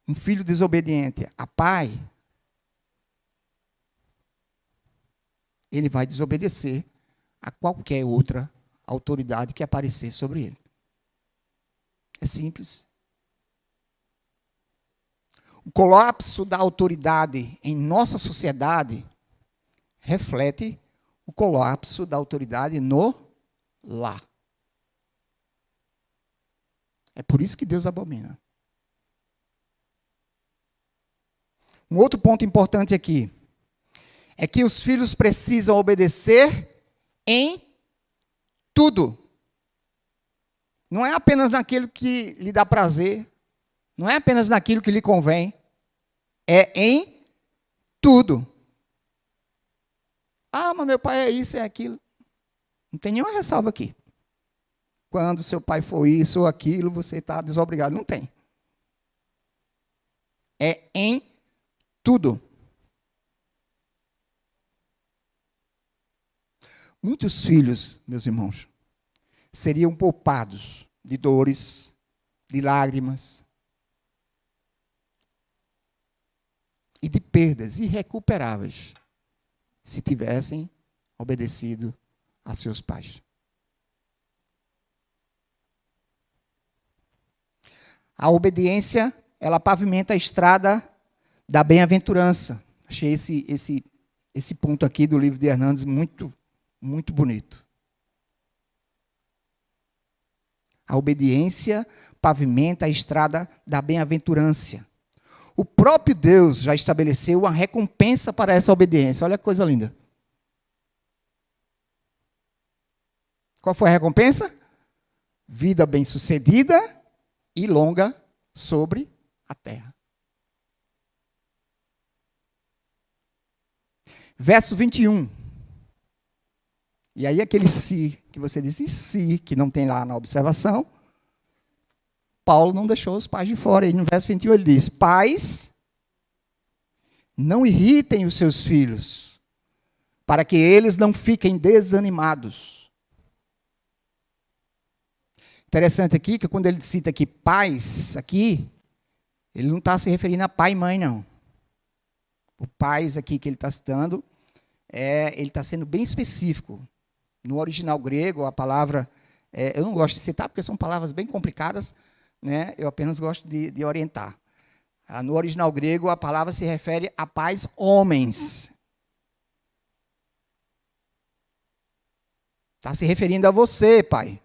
Um filho desobediente a pai, ele vai desobedecer a qualquer outra autoridade que aparecer sobre ele. É simples. O colapso da autoridade em nossa sociedade reflete o colapso da autoridade no lar. É por isso que Deus abomina. Um outro ponto importante aqui é que os filhos precisam obedecer em tudo. Não é apenas naquilo que lhe dá prazer, não é apenas naquilo que lhe convém, é em tudo. Ah, mas meu pai é isso, é aquilo. Não tem nenhuma ressalva aqui. Quando seu pai for isso ou aquilo, você está desobrigado. Não tem. É em tudo. Muitos filhos, meus irmãos, seriam poupados de dores, de lágrimas e de perdas irrecuperáveis se tivessem obedecido a seus pais. A obediência, ela pavimenta a estrada da bem-aventurança. Achei esse ponto aqui do livro de Hernandes muito bonito. A obediência pavimenta a estrada da bem-aventurança. O próprio Deus já estabeleceu uma recompensa para essa obediência. Olha que coisa linda. Qual foi a recompensa? Vida bem-sucedida e longa sobre a terra. Verso 21. E aí aquele se, que você disse se, que não tem lá na observação, Paulo não deixou os pais de fora. E no verso 21 ele diz, pais, não irritem os seus filhos, para que eles não fiquem desanimados. Interessante aqui que quando ele cita aqui pais, aqui, ele não está se referindo a pai e mãe, não. O pais aqui que ele está citando, ele está sendo bem específico. No original grego, a palavra, eu não gosto de citar, porque são palavras bem complicadas, né? Eu apenas gosto de orientar. No original grego, a palavra se refere a pais homens. Está se referindo a você, pai.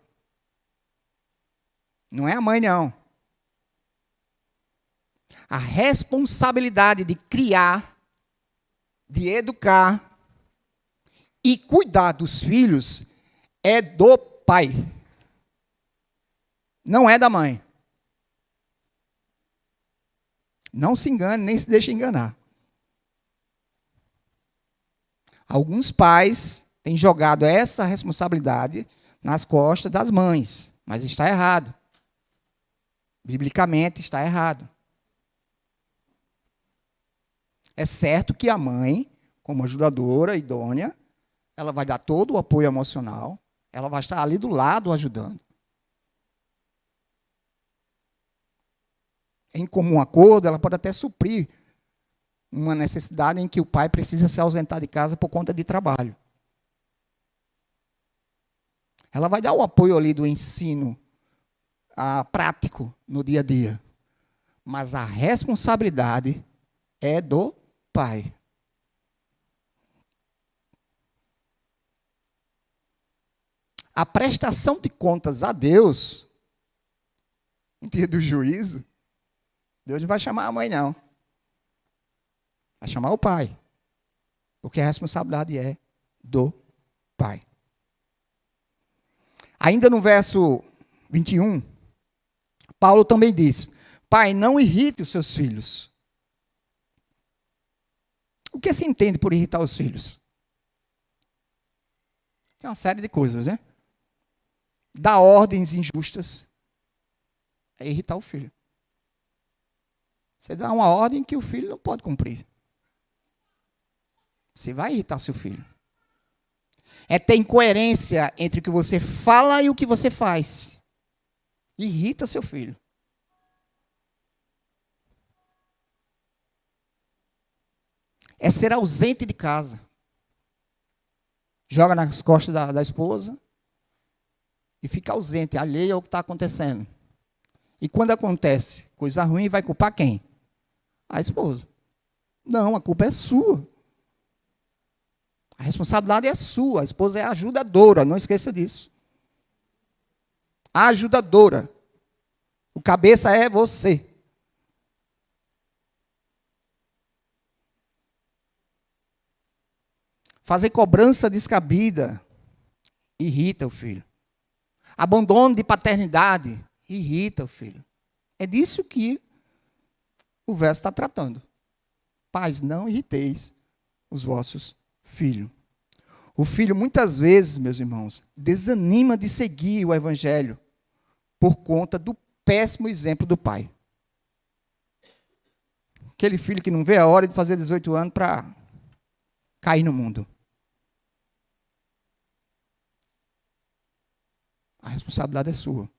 Não é a mãe, não. A responsabilidade de criar, de educar e cuidar dos filhos é do pai. Não é da mãe. Não se engane, nem se deixe enganar. Alguns pais têm jogado essa responsabilidade nas costas das mães, mas está errado. Biblicamente está errado. É certo que a mãe, como ajudadora idônea, ela vai dar todo o apoio emocional, ela vai estar ali do lado ajudando. Em comum acordo, ela pode até suprir uma necessidade em que o pai precisa se ausentar de casa por conta de trabalho. Ela vai dar o apoio ali do ensino prático no dia a dia. Mas a responsabilidade é do pai. A prestação de contas a Deus, no dia do juízo, Deus não vai chamar a mãe, não. Vai chamar o pai. Porque a responsabilidade é do pai. Ainda no verso 21, Paulo também diz, pai, não irrite os seus filhos. O que se entende por irritar os filhos? Tem uma série de coisas, né? Dar ordens injustas é irritar o filho. Você dá uma ordem que o filho não pode cumprir. Você vai irritar seu filho. É ter incoerência entre o que você fala e o que você faz. Irrita seu filho. É ser ausente de casa. Joga nas costas da esposa e fica ausente, alheio ao que está acontecendo. E quando acontece coisa ruim, vai culpar quem? A esposa. Não, a culpa é sua. A responsabilidade é sua. A esposa é a ajudadora, não esqueça disso. A ajudadora. O cabeça é você. Fazer cobrança descabida irrita o filho. Abandono de paternidade irrita o filho. É disso que o verso está tratando. Pais, não irriteis os vossos filhos. O filho, muitas vezes, meus irmãos, desanima de seguir o evangelho por conta do péssimo exemplo do pai. Aquele filho que não vê a hora de fazer 18 anos para cair no mundo. A responsabilidade é sua.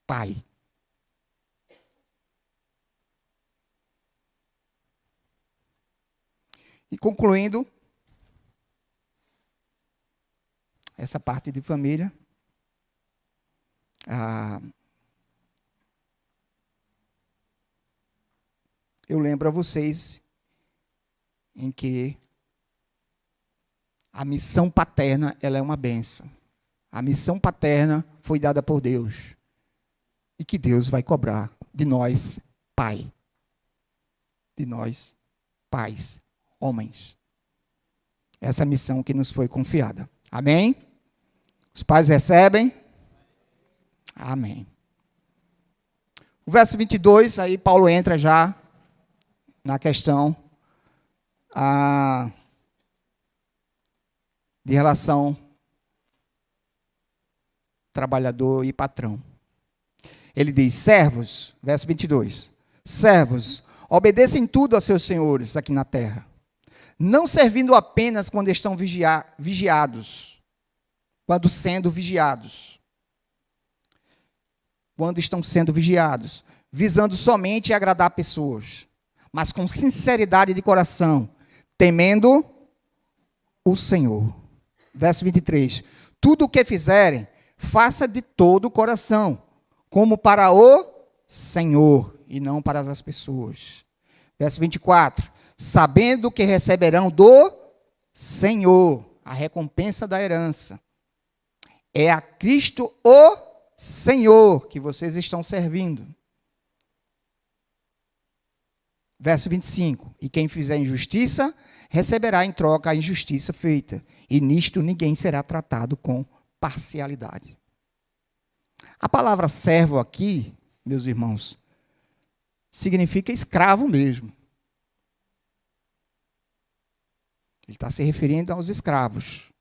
Pai. E concluindo essa parte de família, eu lembro a vocês em que a missão paterna ela é uma bênção. A missão paterna foi dada por Deus. E que Deus vai cobrar de nós, pai. De nós, pais, homens. Essa missão que nos foi confiada. Amém? Os pais recebem? Amém. O verso 22, aí Paulo entra já na questão de relação trabalhador e patrão. Ele diz, servos, verso 22, servos, obedeçam tudo a seus senhores aqui na terra, não servindo apenas quando estão vigiados, quando estão sendo vigiados, visando somente agradar pessoas, mas com sinceridade de coração, temendo o Senhor. Verso 23, tudo o que fizerem, faça de todo o coração, como para o Senhor, e não para as pessoas. Verso 24, sabendo que receberão do Senhor a recompensa da herança. É a Cristo o Senhor que vocês estão servindo. Verso 25, e quem fizer injustiça, receberá em troca a injustiça feita, e nisto ninguém será tratado com parcialidade. A palavra servo aqui, meus irmãos, significa escravo mesmo. Ele está se referindo aos escravos.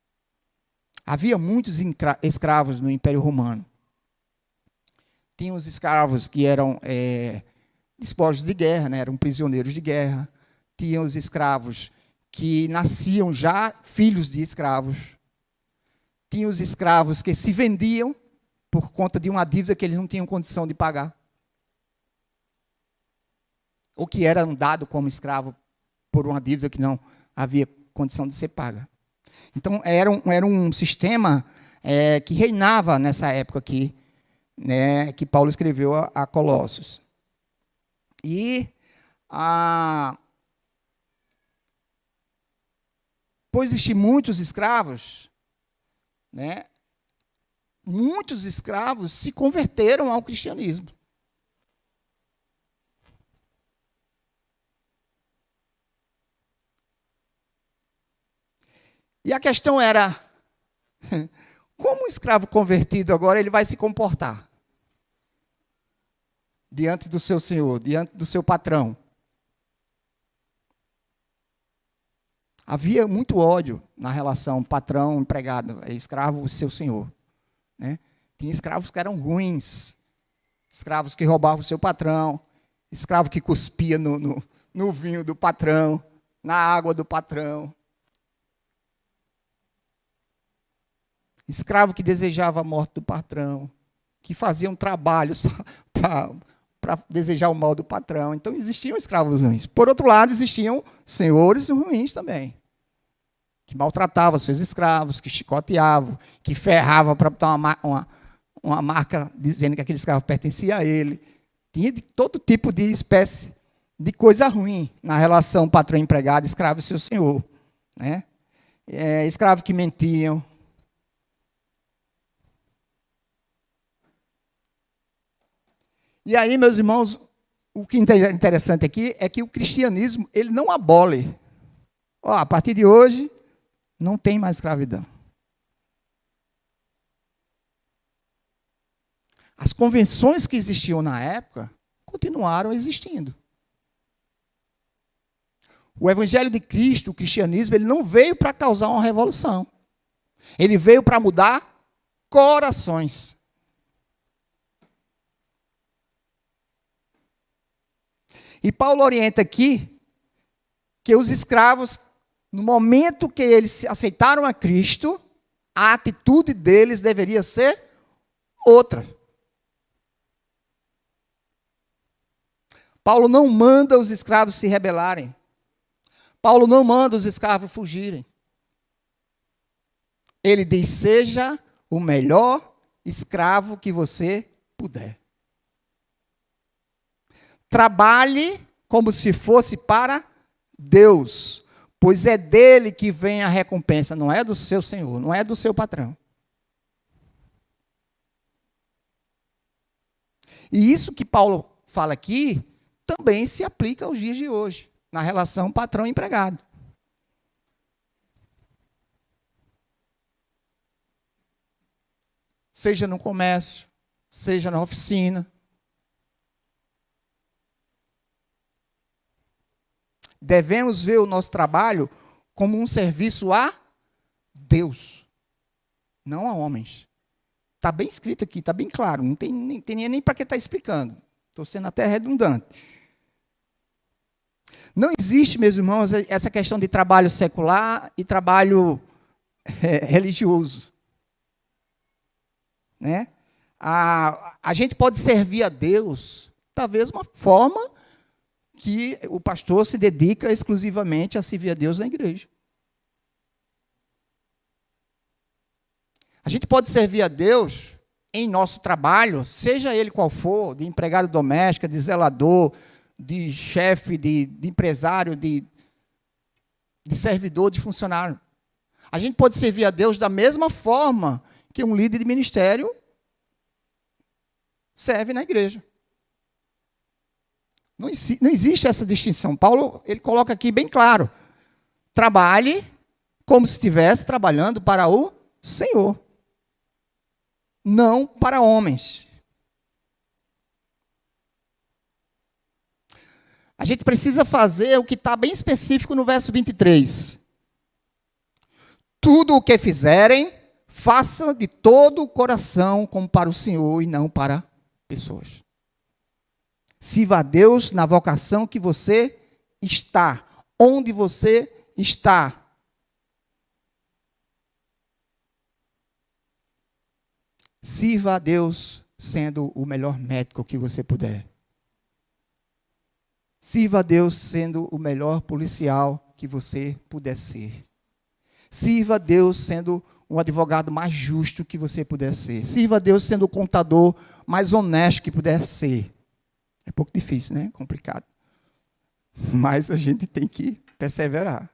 Havia muitos escravos no Império Romano. Tinha os escravos que eram despojos de guerra, né? Eram prisioneiros de guerra. Tinha os escravos que nasciam já filhos de escravos. Tinha os escravos que se vendiam por conta de uma dívida que eles não tinham condição de pagar. Ou que eram dados como escravo por uma dívida que não havia condição de ser paga. Então, era um sistema que reinava nessa época aqui, né, que Paulo escreveu a Colossos. E, por existir muitos escravos, né, muitos escravos se converteram ao cristianismo. E a questão era, como o escravo convertido agora ele vai se comportar diante do seu senhor, diante do seu patrão? Havia muito ódio na relação patrão-empregado, escravo e seu senhor. Né? Tinha escravos que eram ruins, escravos que roubavam o seu patrão, escravo que cuspia no vinho do patrão, na água do patrão. Escravo que desejava a morte do patrão, que faziam trabalhos para desejar o mal do patrão. Então, existiam escravos ruins. Por outro lado, existiam senhores ruins também, que maltratavam seus escravos, que chicoteavam, que ferravam para botar uma marca dizendo que aquele escravo pertencia a ele. Tinha de todo tipo de espécie de coisa ruim na relação patrão-empregado, escravo e seu senhor. Né? Escravos que mentiam. E aí, meus irmãos, o que é interessante aqui é que o cristianismo ele não abole. A partir de hoje, não tem mais escravidão. As convenções que existiam na época continuaram existindo. O Evangelho de Cristo, o cristianismo, ele não veio para causar uma revolução. Ele veio para mudar corações. E Paulo orienta aqui que os escravos, no momento que eles aceitaram a Cristo, a atitude deles deveria ser outra. Paulo não manda os escravos se rebelarem. Paulo não manda os escravos fugirem. Ele diz, seja o melhor escravo que você puder. Trabalhe como se fosse para Deus, pois é dele que vem a recompensa, não é do seu senhor, não é do seu patrão. E isso que Paulo fala aqui também se aplica aos dias de hoje, na relação patrão-empregado. Seja no comércio, seja na oficina. Devemos ver o nosso trabalho como um serviço a Deus, não a homens. Está bem escrito aqui, está bem claro. Não tem nem para que estar explicando. Estou sendo até redundante. Não existe, meus irmãos, essa questão de trabalho secular e trabalho religioso. Né? A gente pode servir a Deus, talvez, uma forma que o pastor se dedica exclusivamente a servir a Deus na igreja. A gente pode servir a Deus em nosso trabalho, seja ele qual for, de empregado doméstico, de zelador, de chefe, de empresário, de servidor, de funcionário. A gente pode servir a Deus da mesma forma que um líder de ministério serve na igreja. Não existe essa distinção. Paulo, ele coloca aqui bem claro. Trabalhe como se estivesse trabalhando para o Senhor. Não para homens. A gente precisa fazer o que está bem específico no verso 23. Tudo o que fizerem, faça de todo o coração como para o Senhor e não para pessoas. Sirva a Deus na vocação que você está, onde você está. Sirva a Deus sendo o melhor médico que você puder. Sirva a Deus sendo o melhor policial que você puder ser. Sirva a Deus sendo um advogado mais justo que você puder ser. Sirva a Deus sendo o contador mais honesto que puder ser. É um pouco difícil, né? Complicado. Mas a gente tem que perseverar.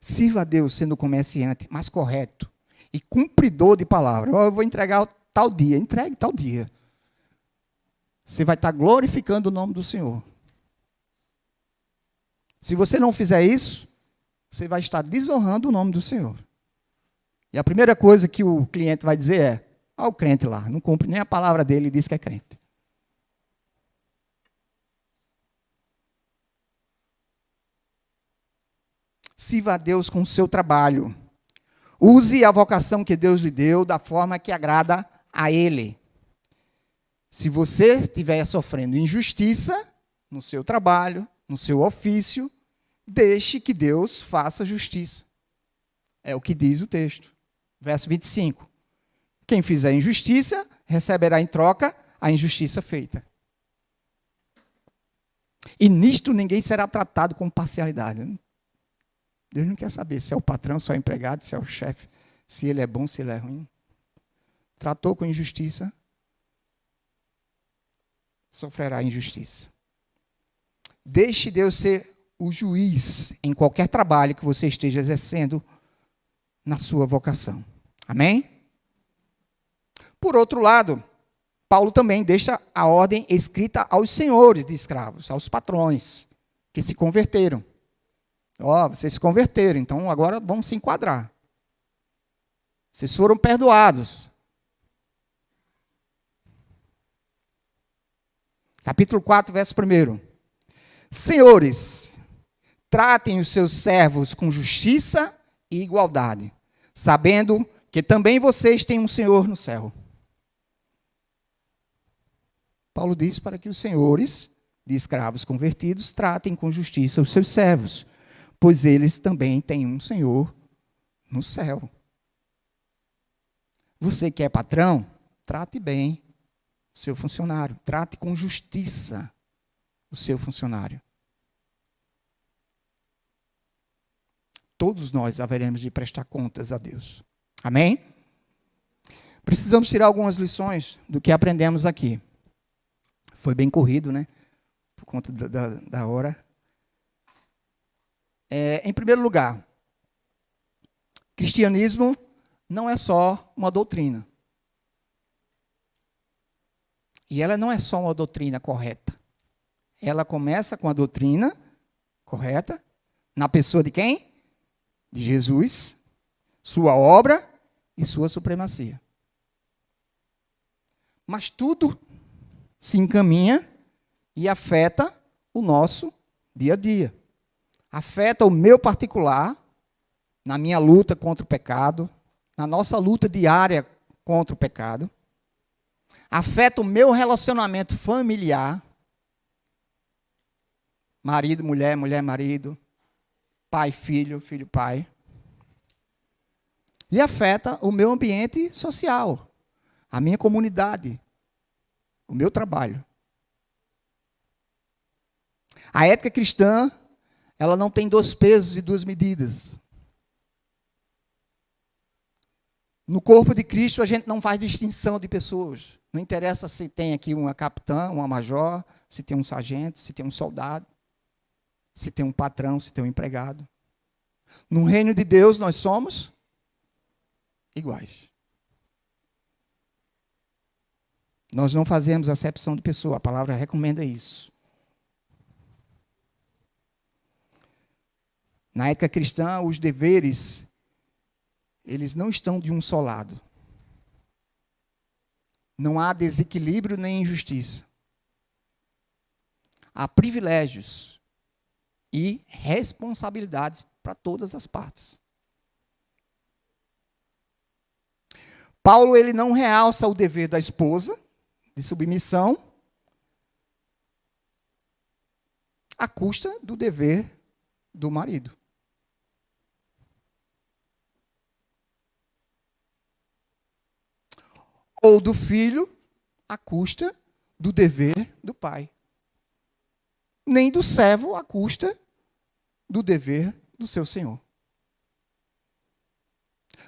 Sirva a Deus sendo o comerciante mais correto e cumpridor de palavra. Eu vou entregar tal dia. Entregue tal dia. Você vai estar glorificando o nome do Senhor. Se você não fizer isso, você vai estar desonrando o nome do Senhor. E a primeira coisa que o cliente vai dizer é: o crente lá, não cumpre nem a palavra dele e diz que é crente. Sirva a Deus com o seu trabalho. Use a vocação que Deus lhe deu da forma que agrada a Ele. Se você estiver sofrendo injustiça no seu trabalho, no seu ofício, deixe que Deus faça justiça. É o que diz o texto. Verso 25. Quem fizer injustiça, receberá em troca a injustiça feita. E nisto ninguém será tratado com parcialidade. Deus não quer saber se é o patrão, se é o empregado, se é o chefe, se ele é bom, se ele é ruim. Tratou com injustiça, sofrerá injustiça. Deixe Deus ser o juiz em qualquer trabalho que você esteja exercendo na sua vocação. Amém? Por outro lado, Paulo também deixa a ordem escrita aos senhores de escravos, aos patrões, que se converteram. Vocês se converteram, então agora vamos se enquadrar. Vocês foram perdoados. Capítulo 4, verso 1. Senhores, tratem os seus servos com justiça e igualdade, sabendo que também vocês têm um Senhor no céu. Paulo diz para que os senhores de escravos convertidos tratem com justiça os seus servos, pois eles também têm um Senhor no céu. Você que é patrão, trate bem o seu funcionário. Trate com justiça o seu funcionário. Todos nós haveremos de prestar contas a Deus. Amém? Precisamos tirar algumas lições do que aprendemos aqui. Foi bem corrido, né? Por conta da hora. Em primeiro lugar, cristianismo não é só uma doutrina. E ela não é só uma doutrina correta. Ela começa com a doutrina correta, na pessoa de quem? De Jesus, sua obra e sua supremacia. Mas tudo se encaminha e afeta o nosso dia a dia. afeta o meu particular, na minha luta contra o pecado, na nossa luta diária contra o pecado, afeta o meu relacionamento familiar, marido, mulher, mulher, marido, pai, filho, filho, pai, e afeta o meu ambiente social, a minha comunidade, o meu trabalho. A ética cristã, ela não tem 2 pesos e 2 medidas. No corpo de Cristo, a gente não faz distinção de pessoas. Não interessa se tem aqui uma capitã, uma major, se tem um sargento, se tem um soldado, se tem um patrão, se tem um empregado. No reino de Deus, nós somos iguais. Nós não fazemos acepção de pessoa, a palavra recomenda isso. Na ética cristã, os deveres, eles não estão de um só lado. Não há desequilíbrio nem injustiça. Há privilégios e responsabilidades para todas as partes. Paulo, ele não realça o dever da esposa, de submissão, à custa do dever do marido. Ou do filho, à custa do dever do pai. Nem do servo, à custa do dever do seu senhor.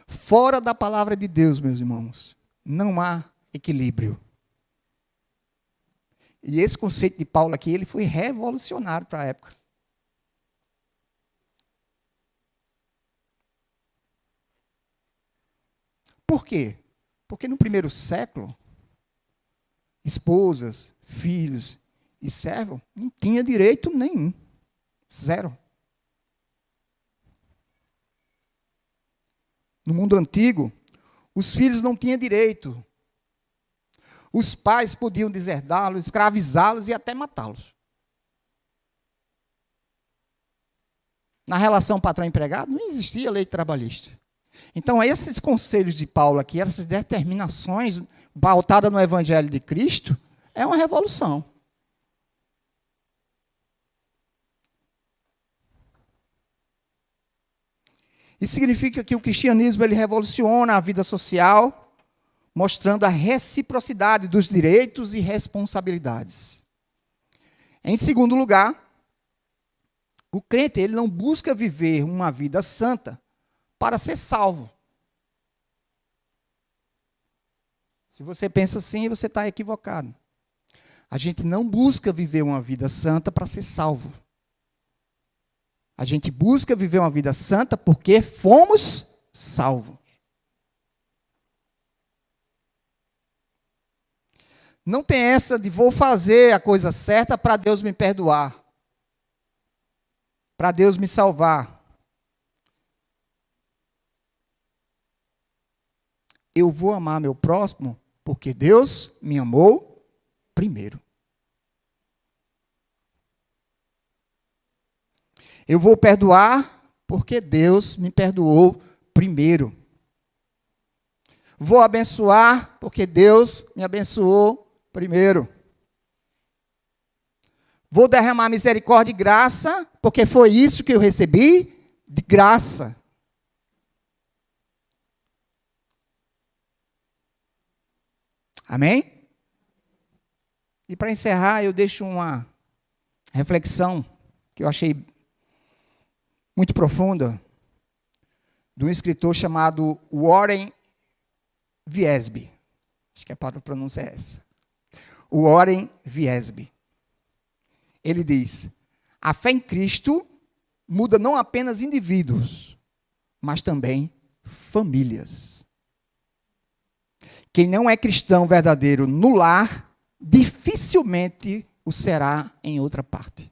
Fora da palavra de Deus, meus irmãos, não há equilíbrio. E esse conceito de Paulo aqui, ele foi revolucionário para a época. Por quê? Porque no primeiro século, esposas, filhos e servos não tinham direito nenhum. 0. No mundo antigo, os filhos não tinham direito. Os pais podiam deserdá-los, escravizá-los e até matá-los. Na relação patrão-empregado, não existia lei trabalhista. Então, esses conselhos de Paulo aqui, essas determinações pautadas no Evangelho de Cristo, é uma revolução. Isso significa que o cristianismo ele revoluciona a vida social, mostrando a reciprocidade dos direitos e responsabilidades. Em segundo lugar, o crente ele não busca viver uma vida santa para ser salvo. Se você pensa assim, você está equivocado. A gente não busca viver uma vida santa para ser salvo. A gente busca viver uma vida santa porque fomos salvos. Não tem essa de vou fazer a coisa certa para Deus me perdoar. Para Deus me salvar. Eu vou amar meu próximo porque Deus me amou primeiro. Eu vou perdoar porque Deus me perdoou primeiro. Vou abençoar porque Deus me abençoou primeiro. Vou derramar misericórdia e graça porque foi isso que eu recebi de graça. Amém? E para encerrar, eu deixo uma reflexão que eu achei muito profunda, de um escritor chamado Warren Wiersbe. Acho que a palavra pronúncia é essa. Warren Wiersbe. Ele diz: a fé em Cristo muda não apenas indivíduos, mas também famílias. Quem não é cristão verdadeiro no lar, dificilmente o será em outra parte.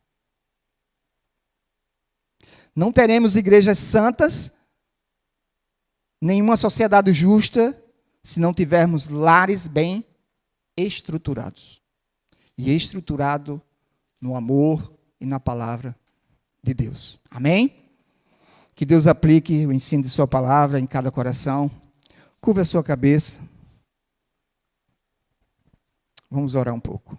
Não teremos igrejas santas, nenhuma sociedade justa, se não tivermos lares bem estruturados. E estruturado no amor e na palavra de Deus. Amém? Que Deus aplique o ensino de sua palavra em cada coração. Curva a sua cabeça. Vamos orar um pouco.